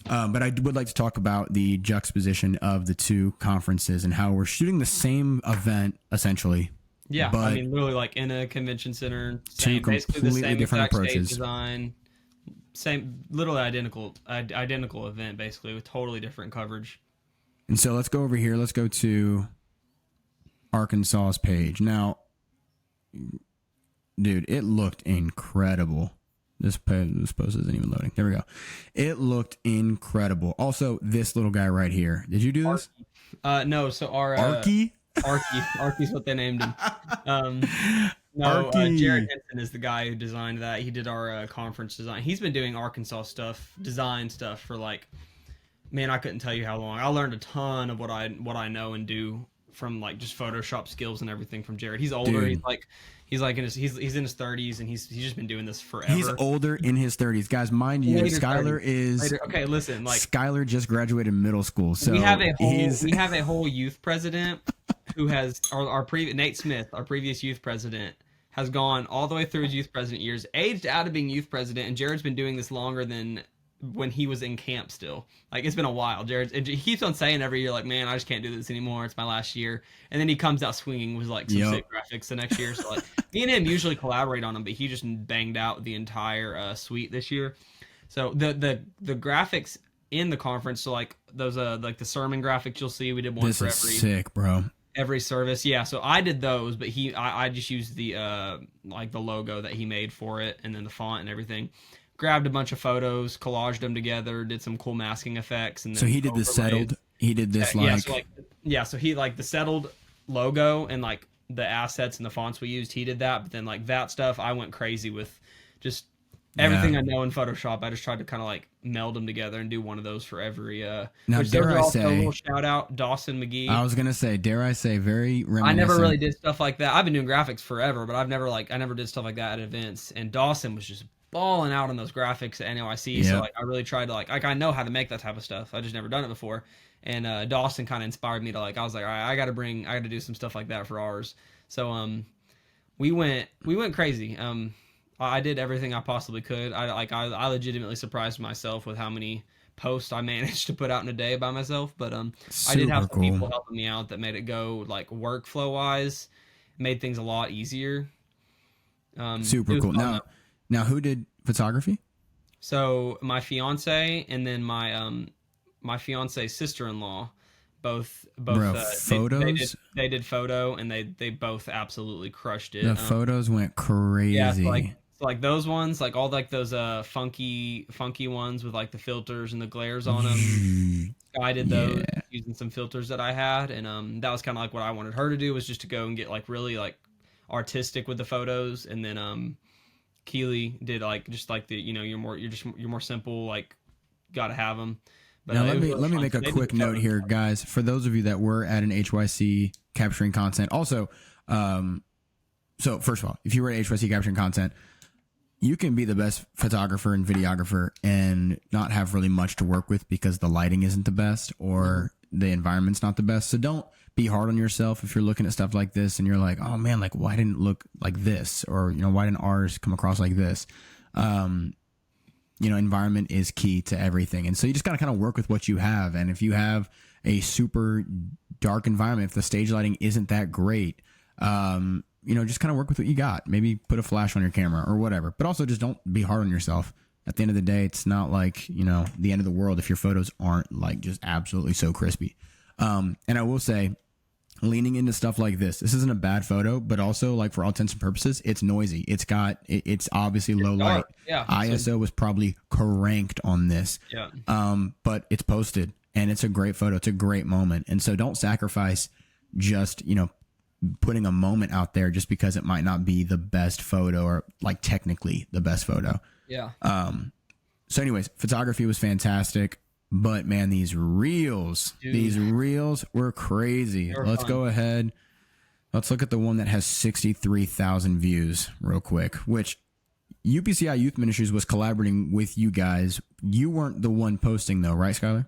But I would like to talk about the juxtaposition of the two conferences and how we're shooting the same event essentially. Yeah, but I mean, literally like in a convention center, two completely different approaches. Design, same, literally identical event, basically with totally different coverage. And so let's go over here. Let's go to Arkansas's page now, dude. It looked incredible. This post isn't even loading. There we go. It looked incredible. Also, this little guy right here. Did you do this? No. So our Arky's what they named him. No, Jared Henson is the guy who designed that. He did our conference design. He's been doing Arkansas design stuff for like, man, I couldn't tell you how long. I learned a ton of what I know and do from like just Photoshop skills and everything from Jared. He's older. Dude. He's in his 30s and he's just been doing this forever. He's older in his 30s, guys. Mind you, Skylar is okay. Listen, like Skylar just graduated middle school, so we have a whole youth president who has our previous Nate Smith, our previous youth president, has gone all the way through his youth president years, aged out of being youth president, and Jared's been doing this longer than when he was in camp still. Like, it's been a while. He keeps on saying every year, like, man, I just can't do this anymore. It's my last year. And then he comes out swinging with, like, some sick graphics the next year. So, like, me and him usually collaborate on them, but he just banged out the entire suite this year. So, the graphics in the conference, so, like, those, like, the sermon graphics you'll see, we did one for every... This is sick, bro. Every service. Yeah, so I did those, but I just used the, like, the logo that he made for it, and then the font and everything. Grabbed a bunch of photos, collaged them together, did some cool masking effects, and then so he did the settled. He did this so he like the settled logo and like the assets and the fonts we used. He did that, but then like that stuff, I went crazy with just everything I know in Photoshop. I just tried to kind of like meld them together and do one of those for every. Now, dare I say, a little shout out Dawson McGee. I was gonna say, dare I say, very reminiscent. I never really did stuff like that. I've been doing graphics forever, but I never did stuff like that at events. And Dawson was just balling out on those graphics at NYC. Yep. So like I really tried to like I know how to make that type of stuff. I just never done it before. And Dawson kind of inspired me to like, I was like, all right, I got to do some stuff like that for ours. So we went crazy. I did everything I possibly could. I legitimately surprised myself with how many posts I managed to put out in a day by myself. But I did have some people helping me out that made it go like workflow wise, made things a lot easier. Super cool. Now, who did photography? So my fiance and then my fiance's sister-in-law, both photos. They did photo, and they both absolutely crushed it. The photos went crazy. Yeah, so like those ones, like all like those funky ones with like the filters and the glares on them. I did those using some filters that I had, and that was kind of like what I wanted her to do, was just to go and get like really like artistic with the photos, and then Keely did like just like the you're more simple, like gotta have them. But now let me make a quick note here, guys. For those of you that were at an HYC capturing content, also, so first of all, if you were at HYC capturing content, you can be the best photographer and videographer and not have really much to work with because the lighting isn't the best or the environment's not the best. So don't be hard on yourself if you're looking at stuff like this and you're like, oh man, like why didn't it look like this? Or, why didn't ours come across like this? Environment is key to everything. And so you just got to kind of work with what you have. And if you have a super environment, if the stage lighting isn't that great, just kind of work with what you got. Maybe put a flash on your camera or whatever, but also just don't be hard on yourself. At the end of the day, it's not like, the end of the world if your photos aren't like just absolutely so crispy. And I will say, leaning into stuff like this isn't a bad photo, but also like for all intents and purposes, it's noisy. It's obviously low light. Yeah. ISO was probably cranked on this. Yeah. But it's posted and it's a great photo. It's a great moment. And so don't sacrifice just, putting a moment out there just because it might not be the best photo or like technically the best photo. Yeah. So anyways, photography was fantastic. But man, these reels were crazy. Let's go ahead. Let's look at the one that has 63,000 views real quick, which UPCI Youth Ministries was collaborating with you guys. You weren't the one posting though, right, Skylar?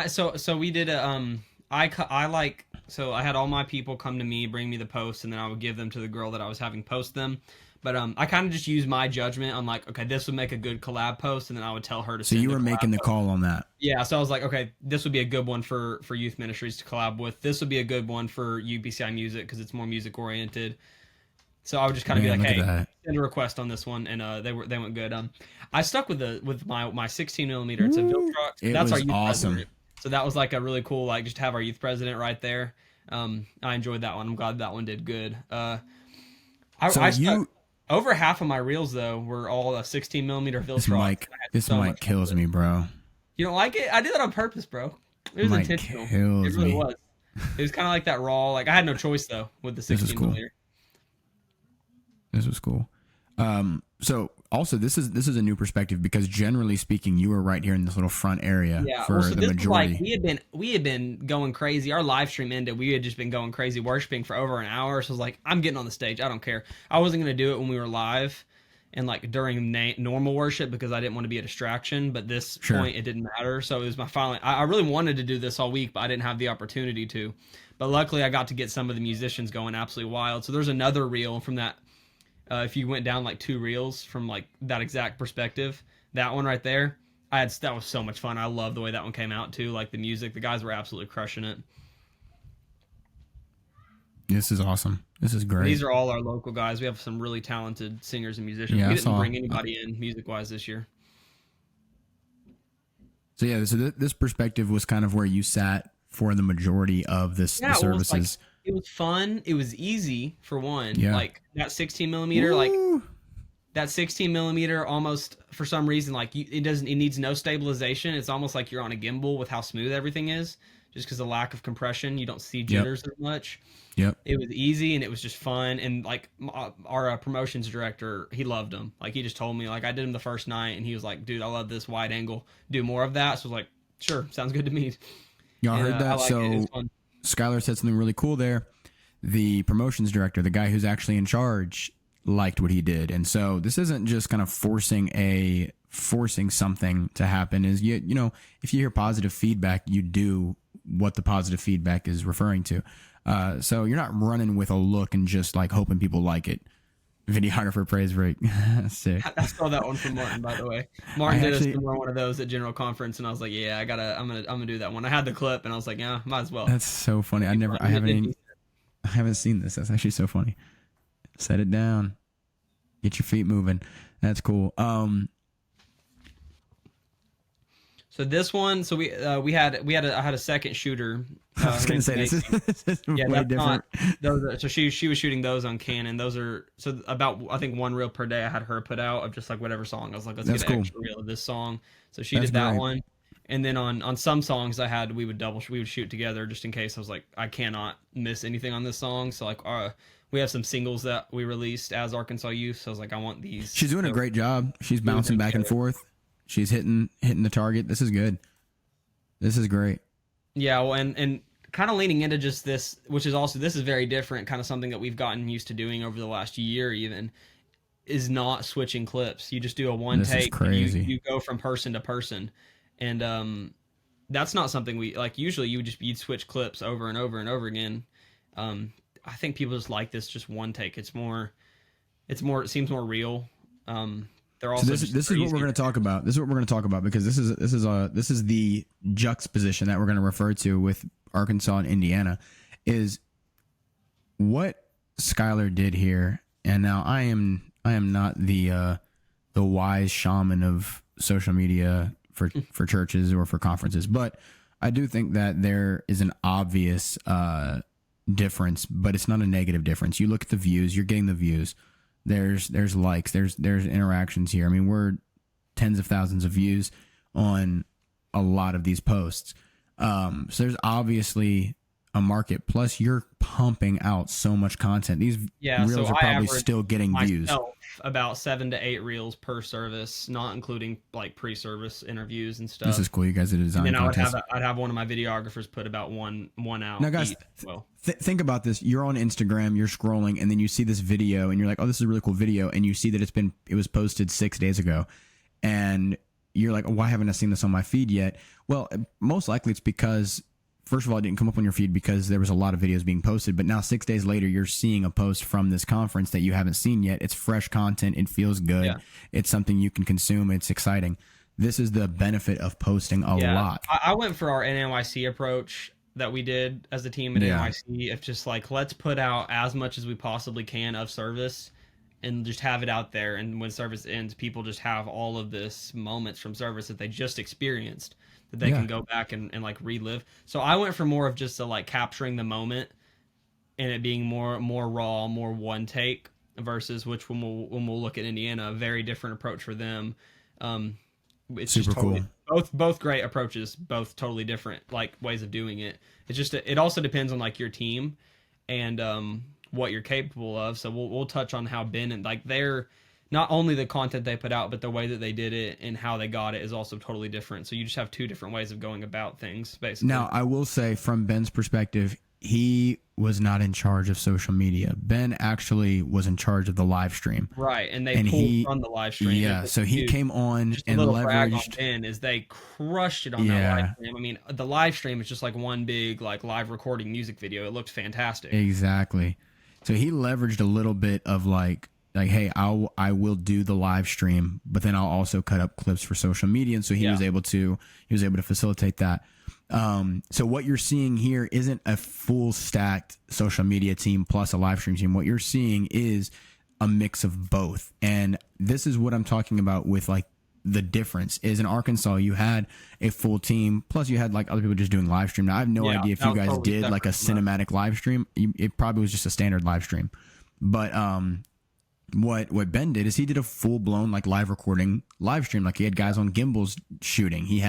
So we did a I had all my people come to me, bring me the posts, and then I would give them to the girl that I was having post them. But I kind of just used my judgment on like, okay, this would make a good collab post, and then I would tell her to. So you were making the call on that. Yeah, so I was like, okay, this would be a good one for youth ministries to collab with. This would be a good one for UBCI Music because it's more music oriented. So I would just kind of be like, hey, send a request on this one, and they went good. I stuck with my 16 millimeter. It's a Viltrox. That's our youth president. So that was like a really cool, like just have our youth president right there. I enjoyed that one. I'm glad that one did good. Over half of my reels though were all a 16 millimeter Viltrox. This mic kills me, bro. You don't like it? I did that on purpose, bro. It was intentional. It really was. It was kind of like that raw. Like I had no choice though with the 16 millimeter. This was cool. So also this is a new perspective because generally speaking, you were right here in this little front area for the majority. Like, we had been going crazy. Our live stream ended. We had just been going crazy worshiping for over an hour. So I was like, I'm getting on the stage. I don't care. I wasn't going to do it when we were live and like during normal worship because I didn't want to be a distraction. But this point, it didn't matter. So it was my final. I really wanted to do this all week, but I didn't have the opportunity to. But luckily, I got to get some of the musicians going absolutely wild. So there's another reel from that. If you went down like 2 reels from like that exact perspective, that one right there, that was so much fun. I love the way that one came out too. Like the music, the guys were absolutely crushing it. This is awesome. This is great. These are all our local guys. We have some really talented singers and musicians. We didn't bring anybody in music wise this year. So yeah, so this perspective was kind of where you sat for the majority of the services. It was fun. It was easy for one. Yeah. Like that 16 millimeter, like that 16 millimeter almost for some reason, like it needs no stabilization. It's almost like you're on a gimbal with how smooth everything is just because of lack of compression. You don't see jitters as much. Yep. It was easy and it was just fun. And like our promotions director, he loved them. Like he just told me, like I did him the first night and he was like, dude, I love this wide angle. Do more of that. So I was like, sure. Sounds good to me. Y'all heard that? So Skylar said something really cool there. The promotions director, the guy who's actually in charge, liked what he did. And so this isn't just kind of forcing something to happen. Is you know, if you hear positive feedback, you do what the positive feedback is referring to. So you're not running with a look and just like hoping people like it. Videographer praise break. Sick. I saw that one from Martin, by the way. Martin did a similar one of those at General Conference, and I was like, "Yeah, I'm gonna do that one." I had the clip, and I was like, "Yeah, might as well." That's so funny. I haven't seen this. That's actually so funny. Set it down. Get your feet moving. That's cool. So this one, I had a second shooter. I was gonna say this is way different. So she was shooting those on Canon. Those are about I think 1 reel per day. I had her put out of just like whatever song. I was like, let's get an extra reel of this song. So she did that one. And then on some songs we would shoot together just in case. I was like, I cannot miss anything on this song. So like we have some singles that we released as Arkansas Youth. So I was like, I want these. She's doing a great job. She's bouncing back and forth. She's hitting the target. This is good. This is great. Yeah, well, and kind of leaning into just this, which is also, this is very different, kind of something that we've gotten used to doing over the last year even, is not switching clips. You just do a one take. Is crazy. You go from person to person. And that's not something we, like usually you'd switch clips over and over and over again. I think people just like this just one take. It seems more real. They're also so this is what we're going to talk about. This is what we're going to talk about because this is the juxtaposition that we're going to refer to with Arkansas and Indiana is what Skylar did here. And now I am not the wise shaman of social media for churches or for conferences, but I do think that there is an obvious difference, but it's not a negative difference. You look at the views, you're getting the views. There's likes, there's interactions here. I mean, we're tens of thousands of views on a lot of these posts. So there's obviously a market. Plus, you're pumping out so much content. These reels are probably still getting views. About 7 to 8 reels per service, not including like pre-service interviews and stuff. This is cool. You guys did a design contest. I'd have one of my videographers put about one out. Now, guys, think about this. You're on Instagram, you're scrolling, and then you see this video, and you're like, "Oh, this is a really cool video," and you see that it was posted 6 days ago, and you're like, "Oh, why haven't I seen this on my feed yet?" Well, most likely it's because, first of all, it didn't come up on your feed because there was a lot of videos being posted. But now 6 days later, you're seeing a post from this conference that you haven't seen yet. It's fresh content. It feels good. Yeah. It's something you can consume. It's exciting. This is the benefit of posting a lot. I went for our NYC approach that we did as a team at NYC. If just like, let's put out as much as we possibly can of service and just have it out there. And when service ends, people just have all of this moments from service that they just experienced that they can go back and like relive. So I went for more of just like capturing the moment and it being more raw, more one take versus which when we'll look at Indiana, a very different approach for them. It's super just totally, cool. Both great approaches, both totally different like ways of doing it. It's just it also depends on like your team and what you're capable of. So we'll touch on how Ben and like they're not only the content they put out, but the way that they did it and how they got it is also totally different. So you just have two different ways of going about things, basically. Now, I will say from Ben's perspective, he was not in charge of social media. Ben actually was in charge of the live stream. Right, and they pulled from the live stream. Yeah, so he came on just and a little leveraged. Brag on Ben is they crushed it on that live stream. I mean, the live stream is just like one big like live recording music video. It looked fantastic. Exactly. So he leveraged a little bit of like, hey, I will do the live stream, but then I'll also cut up clips for social media. And so he was able to facilitate that. So what you're seeing here isn't a full stacked social media team plus a live stream team. What you're seeing is a mix of both. And this is what I'm talking about with like the difference is in Arkansas, you had a full team, plus you had like other people just doing live stream. Now I have no idea if you guys totally did like a cinematic live stream. It probably was just a standard live stream. But what Ben did is he did a full blown like live recording live stream. Like he had guys on gimbals shooting. He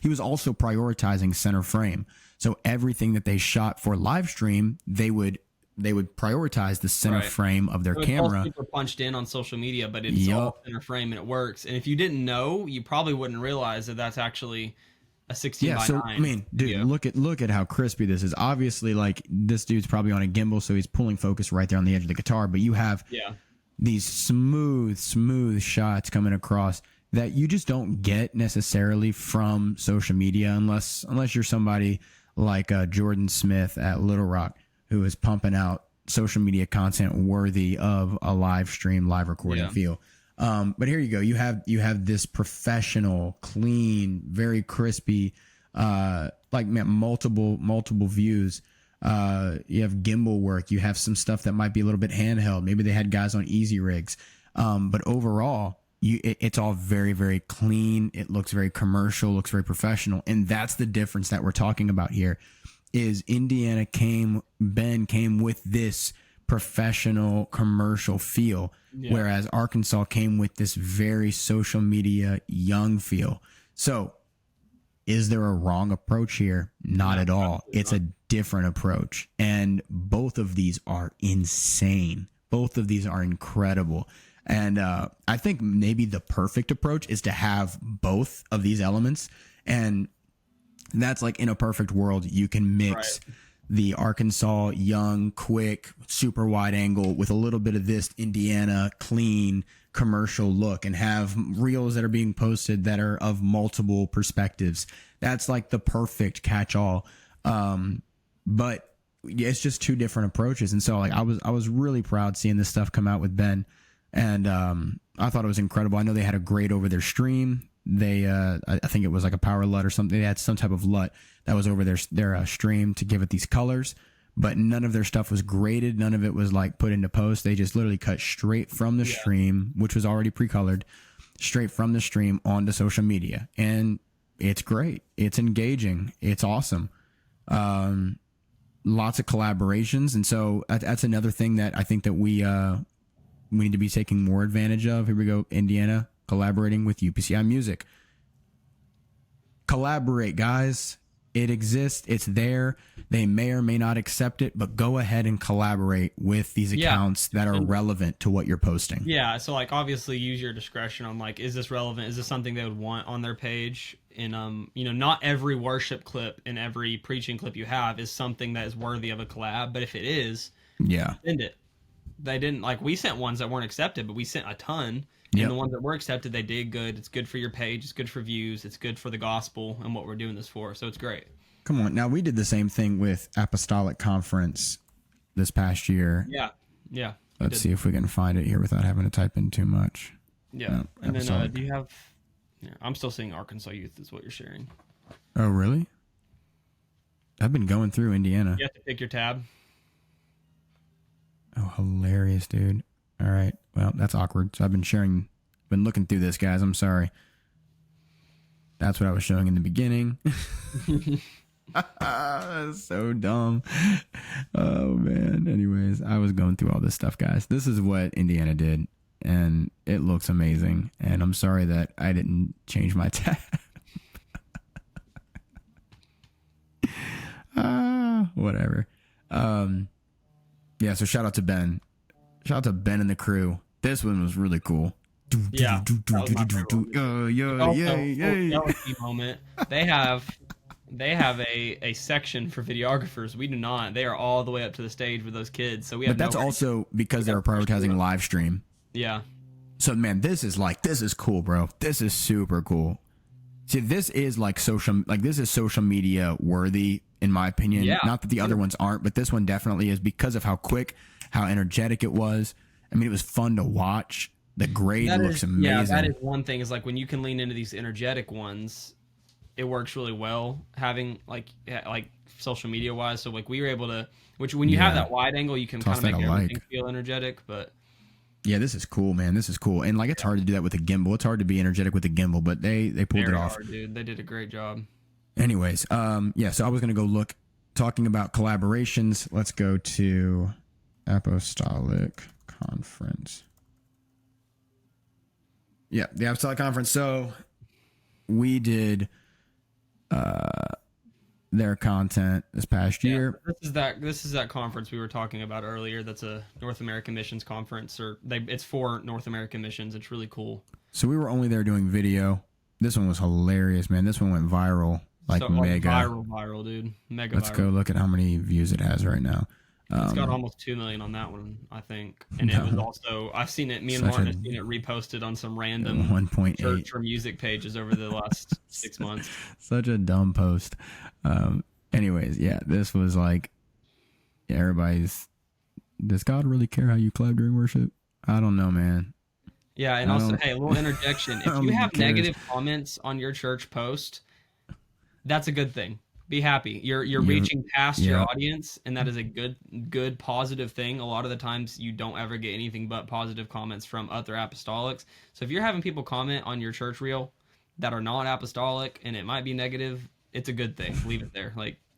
was also prioritizing center frame. So everything that they shot for live stream, they would prioritize the center frame of their camera. Super punched in on social media, but it's all center frame and it works. And if you didn't know, you probably wouldn't realize that that's actually a 16 by 9. I mean, dude, look at how crispy this is. Obviously, like this dude's probably on a gimbal, so he's pulling focus right there on the edge of the guitar. But you have these smooth shots coming across that you just don't get necessarily from social media unless you're somebody like Jordan Smith at Little Rock, who is pumping out social media content worthy of a live stream, live recording feel. But here you go. You have this professional, clean, very crispy, multiple views. You have gimbal work. You have some stuff that might be a little bit handheld. Maybe they had guys on easy rigs. But overall, it's all very, very clean. It looks very commercial, looks very professional. And that's the difference that we're talking about here. Is Ben came with this professional commercial feel, whereas Arkansas came with this very social media young feel. So is there a wrong approach here? Not at all. It's a different approach. And both of these are insane. Both of these are incredible. And I think maybe the perfect approach is to have both of these elements. And that's like in a perfect world, you can mix the Arkansas young, quick, super wide angle with a little bit of this Indiana clean commercial look and have reels that are being posted that are of multiple perspectives. That's like the perfect catch-all. But it's just two different approaches. And so like I was really proud seeing this stuff come out with Ben. And I thought it was incredible. I know they had a grade over their stream. They I think it was like a power LUT or something. They had some type of LUT that was over their stream to give it these colors, but none of their stuff was graded. None of it was like put into post. They just literally cut straight from the stream, which was already pre-colored, straight from the stream onto social media. And it's great. It's engaging. It's awesome. Lots of collaborations. And so that's another thing that I think that we need to be taking more advantage of. Here we go. Indiana collaborating with UPCI Music. Collaborate, guys. It exists. It's there. They may or may not accept it, but go ahead and collaborate with these accounts that are relevant to what you're posting. Yeah. So like, obviously use your discretion on like, is this relevant? Is this something they would want on their page? And, you know, not every worship clip and every preaching clip you have is something that is worthy of a collab. But if it is, send it. They didn't like, we sent ones that weren't accepted, but we sent a ton. And the ones that were accepted, they did good. It's good for your page. It's good for views. It's good for the gospel and what we're doing this for. So it's great. Come on. Now, we did the same thing with Apostolic Conference this past year. Yeah. Yeah. Let's see if we can find it here without having to type in too much. Yeah. No, and then do you have... Yeah, I'm still seeing Arkansas Youth is what you're sharing. Oh, really? I've been going through Indiana. You have to pick your tab. Oh, hilarious, dude. All right. Well, that's awkward. So I've been looking through this, guys. I'm sorry. That's what I was showing in the beginning. That's so dumb. Oh, man. Anyways, I was going through all this stuff, guys. This is what Indiana did, and it looks amazing. And I'm sorry that I didn't change my tab. Whatever. Yeah, so shout out to Ben. Shout out to Ben and the crew. This one was really cool. Yeah. Moment. They have a section for videographers. We do not. They are all the way up to the stage with those kids. So we have. But that's also because they're prioritizing live stream. Yeah. So man, this is cool, bro. This is super cool. See, this is this is social media worthy, in my opinion. Yeah. Not that the other ones aren't, but this one definitely is because of how quick, how energetic it was. I mean, it was fun to watch. The grade looks amazing. Yeah, that is one thing, is like when you can lean into these energetic ones, it works really well having like social media wise. So like we were able to, which when you have that wide angle, you can kind of make everything feel energetic. But yeah, this is cool, man. This is cool. And like, it's hard to do that with a gimbal. It's hard to be energetic with a gimbal, but they pulled it off. Dude. They did a great job. Anyways, yeah, so I was going to go look, talking about collaborations. Let's go to Apostolic Conference. Yeah, the Apostolic Conference. So we did their content this past year. This is that conference we were talking about earlier. That's a North American Missions Conference, it's for North American missions. It's really cool. So we were only there doing video. This one was hilarious, man. This one went viral, mega viral, dude. Mega. Let's viral. Go look at how many views it has right now. It's got almost 2 million on that one, I think. And it was also, I've seen it, me and Martin have seen it reposted on some random 1.8 church or music pages over the last 6 months. Such a dumb post. Anyways, yeah, this was like, everybody's, does God really care how you clap during worship? I don't know, man. Yeah, and also, hey, a little interjection. If you have negative comments on your church post, that's a good thing. Be happy. You're reaching past your audience, and that is a good positive thing. A lot of the times you don't ever get anything but positive comments from other apostolics. So if you're having people comment on your church reel that are not apostolic and it might be negative, it's a good thing. Leave it there.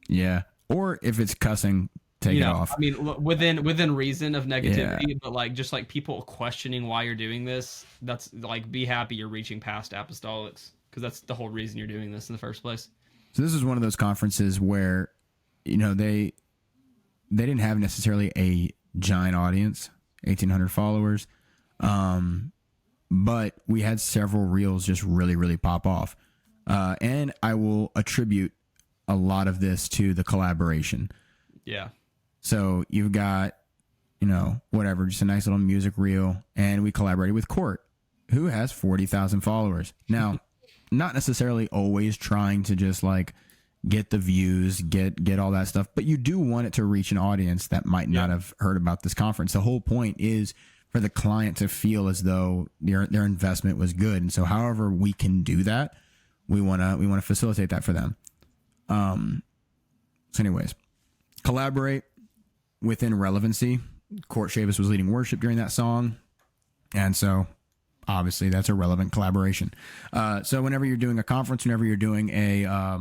Yeah. Or if it's cussing, take it off. I mean, within reason of negativity, but just people questioning why you're doing this, that's be happy you're reaching past apostolics, because that's the whole reason you're doing this in the first place. So this is one of those conferences where, they didn't have necessarily a giant audience, 1,800 followers, but we had several reels just really, really pop off. And I will attribute a lot of this to the collaboration. Yeah. So you've got, just a nice little music reel, and we collaborated with Court, who has 40,000 followers. Now, not necessarily always trying to just get the views, get all that stuff, but you do want it to reach an audience that might not have heard about this conference. The whole point is for the client to feel as though their investment was good. And so however we can do that, we want to facilitate that for them. So anyways, collaborate within relevancy. Court Chavis was leading worship during that song. And so obviously that's a relevant collaboration. So whenever you're doing a conference, whenever you're doing a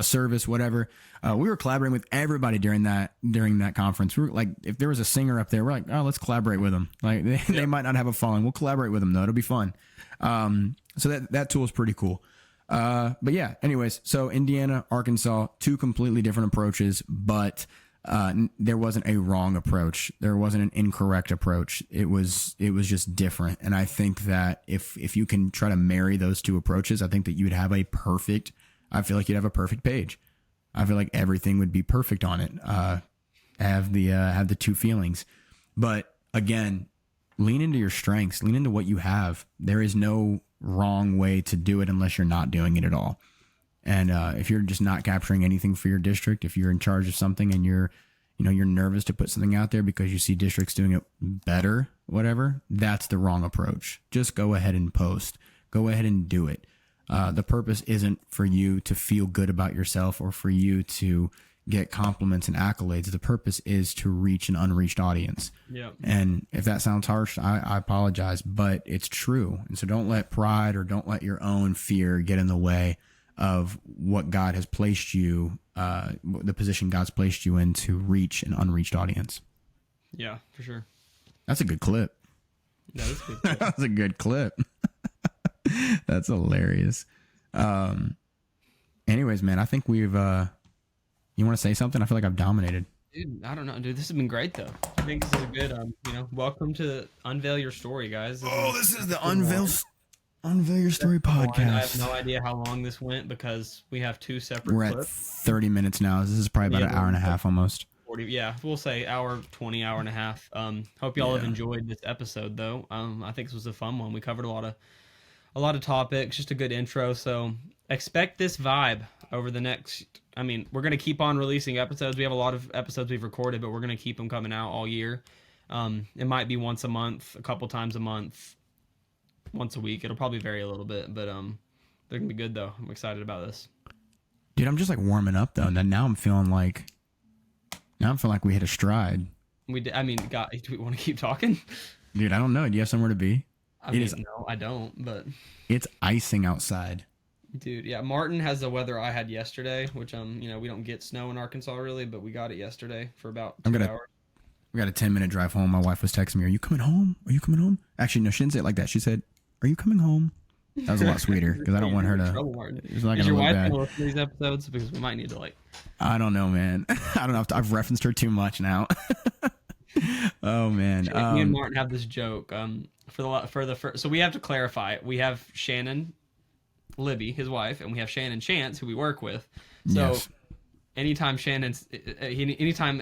service, whatever, we were collaborating with everybody during that conference. We were if there was a singer up there, we're like, oh, let's collaborate with them. They might not have a following. We'll collaborate with them though. It'll be fun. So that tool is pretty cool. But yeah, anyways, so Indiana, Arkansas, two completely different approaches, but there wasn't a wrong approach. There wasn't an incorrect approach. It was just different. And I think that if you can try to marry those two approaches, I think that you'd have I feel like you'd have a perfect page. I feel like everything would be perfect on it. Have the two feelings, but again, lean into your strengths, lean into what you have. There is no wrong way to do it unless you're not doing it at all. And if you're just not capturing anything for your district, if you're in charge of something and you're nervous to put something out there because you see districts doing it better, whatever, that's the wrong approach. Just go ahead and post. Go ahead and do it. The purpose isn't for you to feel good about yourself or for you to get compliments and accolades. The purpose is to reach an unreached audience. Yeah. And if that sounds harsh, I apologize, but it's true. And so don't let pride or don't let your own fear get in the way of what God has placed you, the position God's placed you in to reach an unreached audience. Yeah, for sure. That's a good clip. That is a good clip. That's a good clip. That's hilarious. Anyways, man, I think we've, you want to say something? I feel like I've dominated. Dude, I don't know. Dude, this has been great, though. I think this is a good, welcome to Unveil Your Story, guys. This is the Unveil Your Story Podcast. I have no idea how long this went because we have two separate clips. We're at 30 minutes now. This is probably about an hour and a half almost. 40, yeah, we'll say hour 20, hour and a half. Hope y'all have enjoyed this episode, though. I think this was a fun one. We covered a lot of topics, just a good intro. So expect this vibe over the next. I mean, we're gonna keep on releasing episodes. We have a lot of episodes we've recorded, but we're gonna keep them coming out all year. It might be once a month, a couple times a month, once a week. It'll probably vary a little bit, but they're gonna be good though. I'm excited about this. Dude, I'm just like warming up though, and then now I'm feeling like we hit a stride. Do we want to keep talking? Dude, I don't know. Do you have somewhere to be? No, I don't, but it's icing outside. Dude, yeah, Martin has the weather I had yesterday, which we don't get snow in Arkansas really, but we got it yesterday for about 2 hours. We got a 10-minute drive home. My wife was texting me, "Are you coming home? Are you coming home?" Actually, no, she didn't say it like that. She said, "Are you coming home?" That was a lot sweeter because I don't want her to. Is your wife going to listen to these episodes? Because we might need to I don't know, man. I don't know if I've referenced her too much now. Oh man. Me and Martin have this joke. So we have to clarify. We have Shannon, Libby, his wife, and we have Shannon Chance, who we work with. So yes. anytime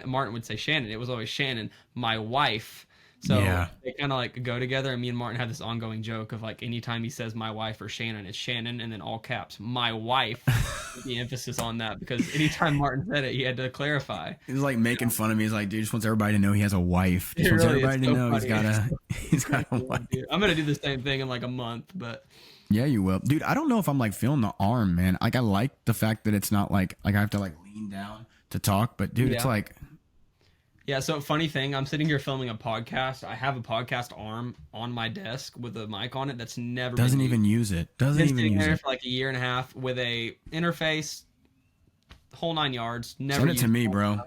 Martin would say Shannon, it was always Shannon, my wife. So they kind of go together, and me and Martin have this ongoing joke of anytime he says my wife or Shannon, it's Shannon, and then all caps, my wife, with the emphasis on that, because anytime Martin said it, he had to clarify. He's making fun of me. He's like, dude, just wants everybody to know he has a wife. Just wants everybody to know he's got a wife. Dude, I'm going to do the same thing in a month, but... Yeah, you will. Dude, I don't know if I'm feeling the arm, man. I like the fact that it's not I have to lean down to talk, but dude, it's Yeah, so funny thing, I'm sitting here filming a podcast. I have a podcast arm on my desk with a mic on it that's never doesn't even use it. Doesn't even use it. For a year and a half with a interface, whole 9 yards. Never send it to me, bro.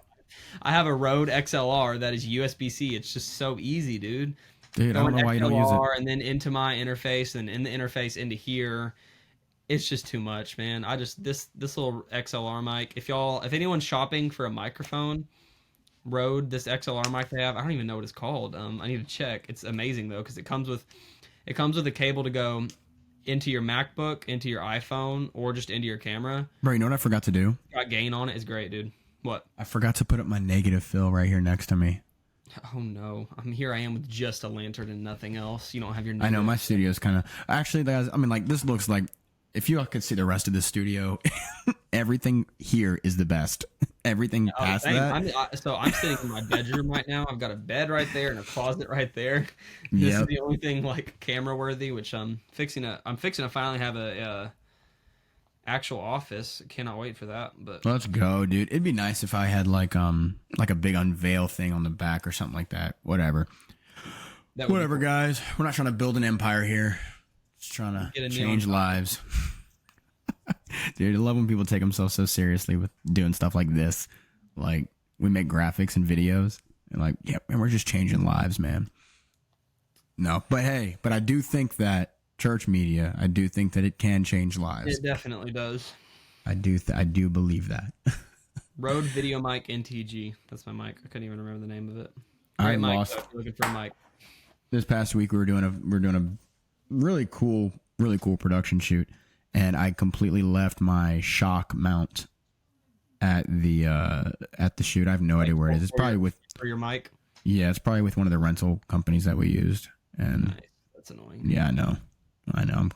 I have a Rode XLR that is USB-C. It's just so easy, dude. Dude, I don't know why you don't use it. And then into my interface, and in the interface into here. It's just too much, man. This little XLR mic. If anyone's shopping for a microphone, Rode, this XLR mic they have, I don't even know what it's called. I need to check. It's amazing though, because it comes with a cable to go into your MacBook, into your iPhone, or just into your camera. Bro, you know what I forgot to do? Got gain on it. It's great, dude. What? I forgot to put up my negative fill right here next to me. Oh no! I am with just a lantern and nothing else. You don't have your negative. I know, my studio's kind of... Actually, guys, this looks like... If you all could see the rest of the studio, everything here is the best. Everything past that. I'm sitting in my bedroom right now. I've got a bed right there and a closet right there. This is the only thing camera worthy, which I'm fixing to finally have a actual office. Cannot wait for that. But let's go, dude. It'd be nice if I had a big unveil thing on the back or something like that. Whatever. Whatever, guys. We're not trying to build an empire here. Just trying to change lives. Dude, I love when people take themselves so seriously with doing stuff like this. We make graphics and videos and we're just changing lives, man. No, but I do think that church media, I do think that it can change lives. It definitely does. I do believe that. Rode Video Mic NTG. That's my mic. I couldn't even remember the name of it. I Great mic. lost. If you're looking for a mic. This past week we were doing a really cool production shoot, and I completely left my shock mount at the shoot. I have no idea where it is. It's probably with for your mic. Yeah, it's probably with one of the rental companies that we used. And nice. That's annoying. Yeah, I know. I'm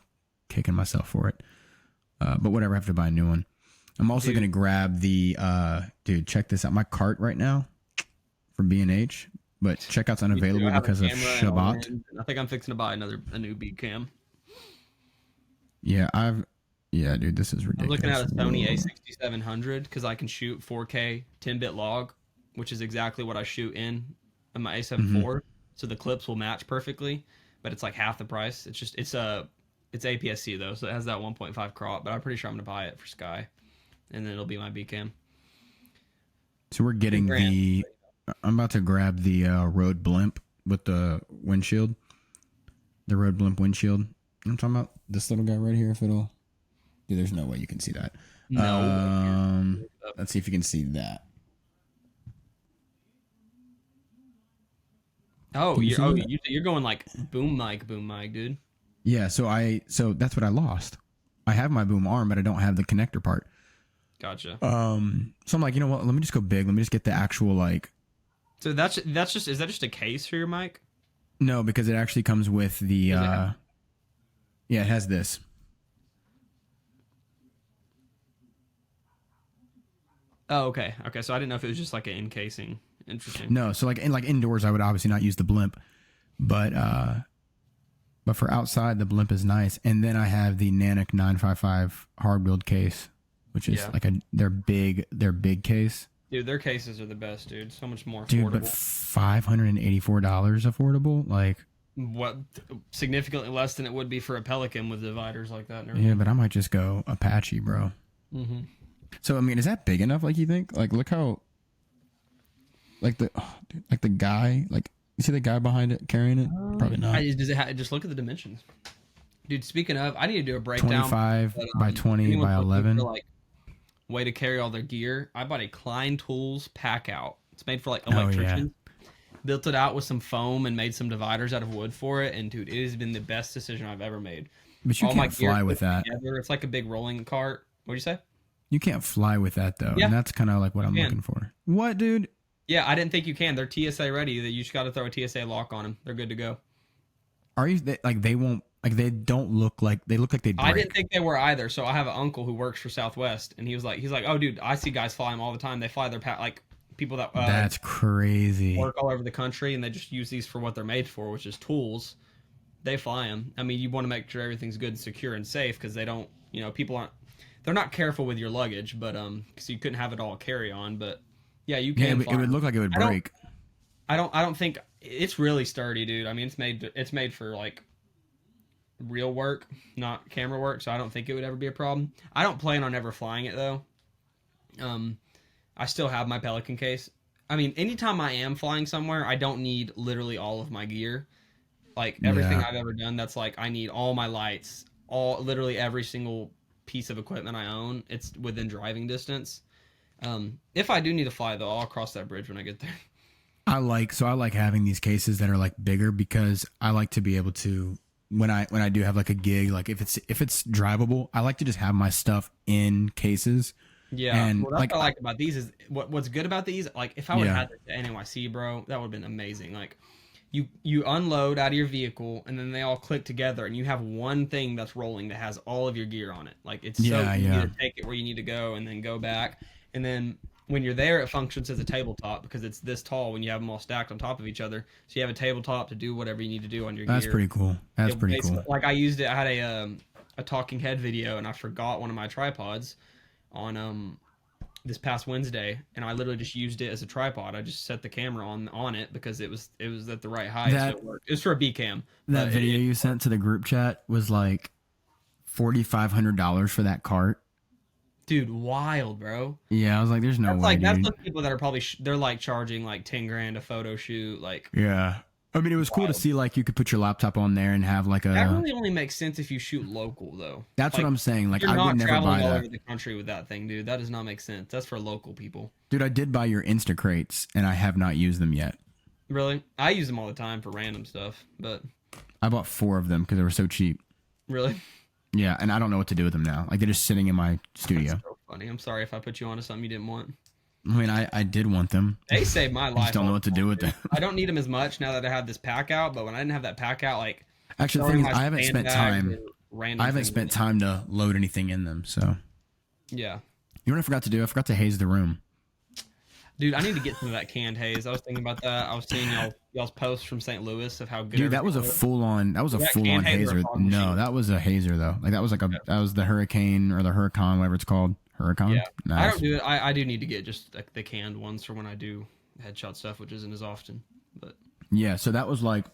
kicking myself for it. But whatever, I have to buy a new one. I'm also going to grab the, dude, check this out. My cart right now for B&H, but checkout's unavailable because of Shabbat. I think I'm fixing to buy a new bead cam. Yeah, dude, this is ridiculous. I'm looking at a Sony A6700 because I can shoot 4K 10-bit log, which is exactly what I shoot in my A7 IV. Mm-hmm. So the clips will match perfectly, but it's like half the price. It's APS-C though, so it has that 1.5 crop, but I'm pretty sure I'm gonna buy it for Sky, and then it'll be my B cam. So we're getting I'm about to grab the Rode Blimp with the windshield, the Rode Blimp windshield. I'm talking about this little guy right here. Dude, there's no way you can see that. No. Let's see if you can see that. You're going like boom mic, dude. Yeah, so that's what I lost. I have my boom arm, but I don't have the connector part. Gotcha. So I'm like, you know what? Let me just go big. Let me just get the actual like. So is that just a case for your mic? No, because it actually comes with the. Yeah, it has this. Oh, okay. So I didn't know if it was just like an encasing. Interesting. No, so like indoors, I would obviously not use the blimp, but for outside, the blimp is nice. And then I have the Nanic 955 hard wheeled case, which is like their big case. Dude, their cases are the best, dude. So much more affordable. Dude, but $584 affordable, like. What, significantly less than it would be for a Pelican with dividers like that. Yeah, but I might just go Apache, bro. Mm-hmm. So I mean, is that big enough? Like you think? Like look how. Like the guy, like you see the guy behind it carrying it? Probably not. Just look at the dimensions, dude. Speaking of, I need to do a breakdown. 25 by 20 by 11. For, like, way to carry all their gear. I bought a Klein Tools pack out. It's made for like electricians. Built it out with some foam and made some dividers out of wood for it. And dude, it has been the best decision I've ever made. But you can't fly with that. Together. It's like a big rolling cart. What'd you say? You can't fly with that though, yeah. And that's kind of like what I'm looking for. What, dude? Yeah, I didn't think you can. They're TSA ready. You just got to throw a TSA lock on them. They're good to go. Are you they won't like they don't look like they look like they break. I didn't think they were either. So I have an uncle who works for Southwest, and he's like, oh dude, I see guys fly them all the time. They fly their like people that that's crazy. Work all over the country, and they just use these for what they're made for, which is tools. They fly them. I mean, you want to make sure everything's good, secure, and safe because they don't, they're not careful with your luggage, but because you couldn't have it all carry on, but. Yeah, you can. Yeah, it would look like it would break. I don't think it's really sturdy, dude. I mean, it's made for like real work, not camera work, so I don't think it would ever be a problem. I don't plan on ever flying it though. I still have my Pelican case. I mean, anytime I am flying somewhere, I don't need literally all of my gear. Like everything I've ever done, that's like I need all my lights, literally every single piece of equipment I own. It's within driving distance. If I do need to fly though, I'll cross that bridge when I get there. I like having these cases that are like bigger because I like to be able to when I do have like a gig, like if it's drivable, I like to just have my stuff in cases. Yeah, and that's what I like about these is what's good about these. Like if I would have had this at NYC, bro, that would have been amazing. Like you unload out of your vehicle and then they all click together and you have one thing that's rolling that has all of your gear on it. Like it's so easy to take it where you need to go and then go back. And then when you're there, it functions as a tabletop because it's this tall when you have them all stacked on top of each other. So you have a tabletop to do whatever you need to do on your gear. That's pretty cool. That's pretty cool. Like I used it. I had a talking head video and I forgot one of my tripods on this past Wednesday, and I literally just used it as a tripod. I just set the camera on it because it was at the right height. So it worked. It was for a B cam. That video you sent to the group chat was like $4,500 for that cart. Dude, wild, bro. Yeah, I was like, "There's no way." That's the people that are probably they're like charging like $10,000 a photo shoot, like. Yeah. I mean, it was cool to see like you could put your laptop on there and have like a. That really only makes sense if you shoot local, though. That's like, what I'm saying. Like, you're I not would never traveling buy all that. over the country with that thing, dude. That does not make sense. That's for local people. Dude, I did buy your Insta crates, and I have not used them yet. Really? I use them all the time for random stuff, but I bought 4 of them because they were so cheap. Really? Yeah, and I don't know what to do with them now. Like, they're just sitting in my studio. That's so funny. I'm sorry if I put you onto something you didn't want. I mean, I did want them. They saved my life. I just don't know what to do with them. I don't need them as much now that I have this pack out, but when I didn't have that pack out, like... Actually, the thing is, I haven't spent time... I haven't spent time to load anything in them, so... Yeah. You know what I forgot to do? I forgot to haze the room. Dude, I need to get some of that canned haze. I was thinking about that. I was seeing y'all's posts from St. Louis of how good... Dude, that was a full-on... That was a full-on hazer. No, that was a hazer, though. Like, that was like a... That was the Hurricane, or the Huracan, whatever it's called. Huracan? Yeah. Nice. I don't do it. I do need to get just like the canned ones for when I do headshot stuff, which isn't as often. But yeah, so that was like,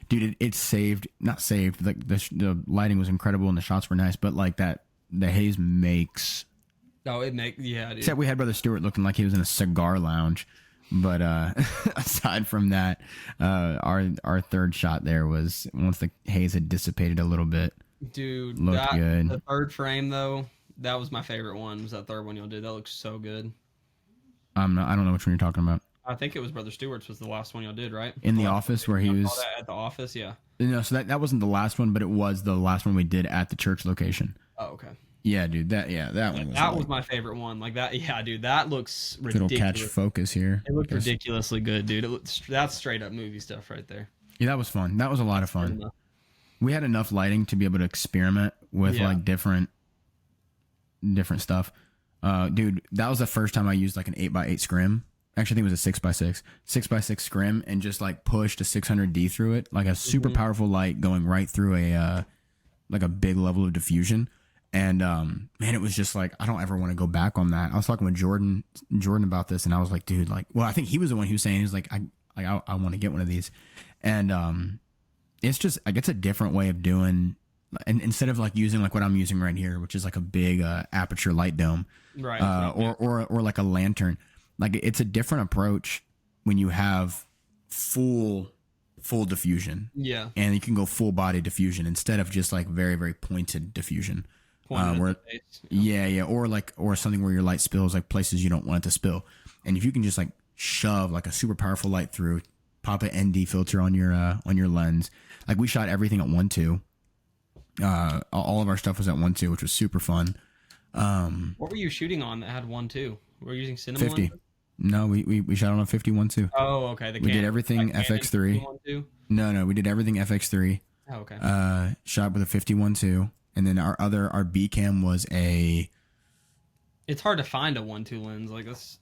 dude, it saved, not saved, like the lighting was incredible and the shots were nice, but like that, the haze makes. Oh, yeah, dude. Except we had Brother Stewart looking like he was in a cigar lounge. But aside from that, our third shot there was once the haze had dissipated a little bit. Dude, looked good. The third frame though. That was my favorite one. Was that third one y'all did? That looks so good. I don't know which one you're talking about. I think it was Brother Stewart's was the last one y'all did, right? In the office where he was at the office, yeah. No, so that wasn't the last one, but it was the last one we did at the church location. Oh, okay. Yeah, dude. That one was. That was my favorite one. Like that. Yeah, dude. That looks ridiculous. It'll catch focus here. It looked ridiculously good, dude. That's straight up movie stuff right there. Yeah, that was fun. That was a lot of fun. We had enough lighting to be able to experiment with like different stuff. Dude, that was the first time I used like an 8x8 scrim. Actually, I think it was a 6x6 scrim, and just like pushed a 600D through it, like a super powerful light going right through a like a big level of diffusion. And man, it was just like, I don't ever want to go back on that. I was talking with Jordan about this, and I was like, dude, like, well, I think he was the one who was saying, he was like, I want to get one of these. And it's just like, it's a different way of doing. And instead of like using like what I'm using right here, which is like a big aperture light dome, right? Or like a lantern, like it's a different approach when you have full diffusion. Yeah, and you can go full body diffusion instead of just like very, very pointed diffusion. Or something where your light spills like places you don't want it to spill. And if you can just like shove like a super powerful light through, pop an ND filter on your lens. Like we shot everything at 1.2. All of our stuff was at 1.2, which was super fun. What were you shooting on that had 1.2? Were you using cinema 50. lenses? No, we shot on a 51.2. Oh, okay. We did everything FX3. No, we did everything FX3. Oh, okay. Shot with a 51.2, and then our B cam was a. It's hard to find a 1.2 lens like this.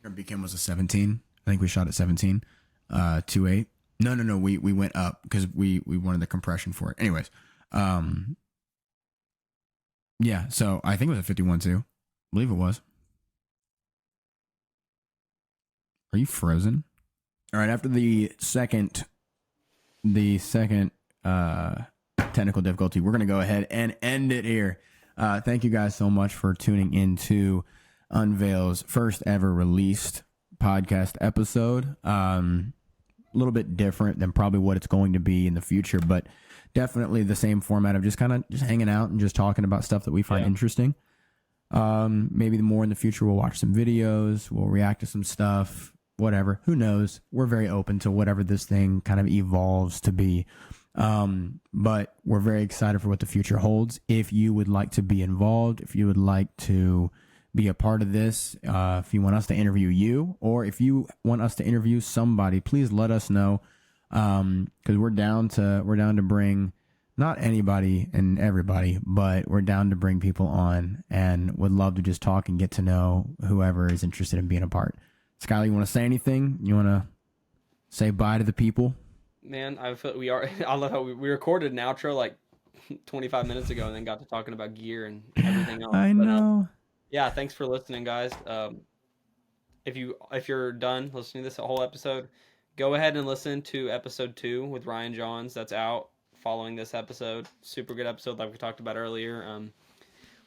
Our B cam was a 17. I think we shot at 17. 2.8. No. We went up because we wanted the compression for it. Anyways, yeah. So I think it was a 51.2. I believe it was. Are you frozen? All right. After the second technical difficulty, we're gonna go ahead and end it here. Thank you guys so much for tuning into Unveil's first ever released podcast episode. A little bit different than probably what it's going to be in the future, but definitely the same format of just hanging out and just talking about stuff that we find interesting. Maybe more in the future we'll watch some videos, we'll react to some stuff, whatever. Who knows? We're very open to whatever this thing kind of evolves to be. But we're very excited for what the future holds. If you would like to be involved, if you would like to be a part of this, if you want us to interview you, or if you want us to interview somebody, please let us know. Cause we're down to bring not anybody and everybody, but we're down to bring people on and would love to just talk and get to know whoever is interested in being a part. Skylar, you want to say anything? You want to say bye to the people? Man, I love how we recorded an outro like 25 minutes ago and then got to talking about gear and everything else. I know. Yeah, thanks for listening, guys. If you're done listening to this whole episode, go ahead and listen to episode 2 with Ryan Johns. That's out following this episode. Super good episode, like we talked about earlier.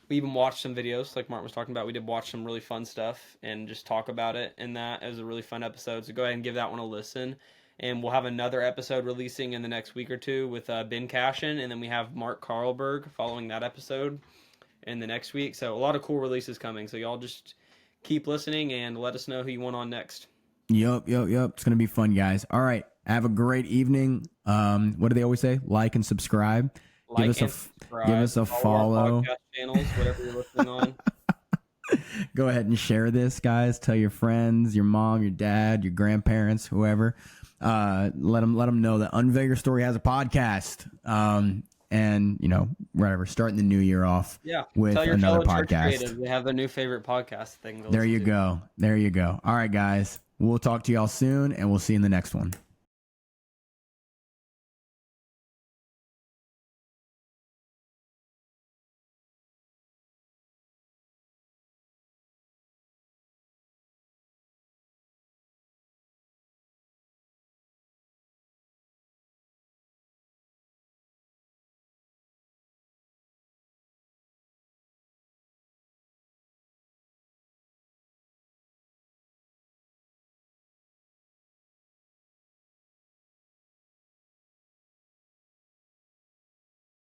We even watched some videos, like Martin was talking about. We did watch some really fun stuff and just talk about it. And that is a really fun episode. So go ahead and give that one a listen. And we'll have another episode releasing in the next week or two with Ben Cashin, and then we have Mark Carlberg following that episode in the next week. So a lot of cool releases coming. So y'all just keep listening and let us know who you want on next. Yup. It's going to be fun, guys. All right. Have a great evening. What do they always say? Like and subscribe. Give us a follow. Our podcast channels, whatever you're listening on. Go ahead and share this, guys. Tell your friends, your mom, your dad, your grandparents, whoever. Let them know that Unveil Your Story has a podcast. And whatever, starting the new year off with another podcast. They have a new favorite podcast thing. There you go. All right, guys. We'll talk to y'all soon, and we'll see you in the next one.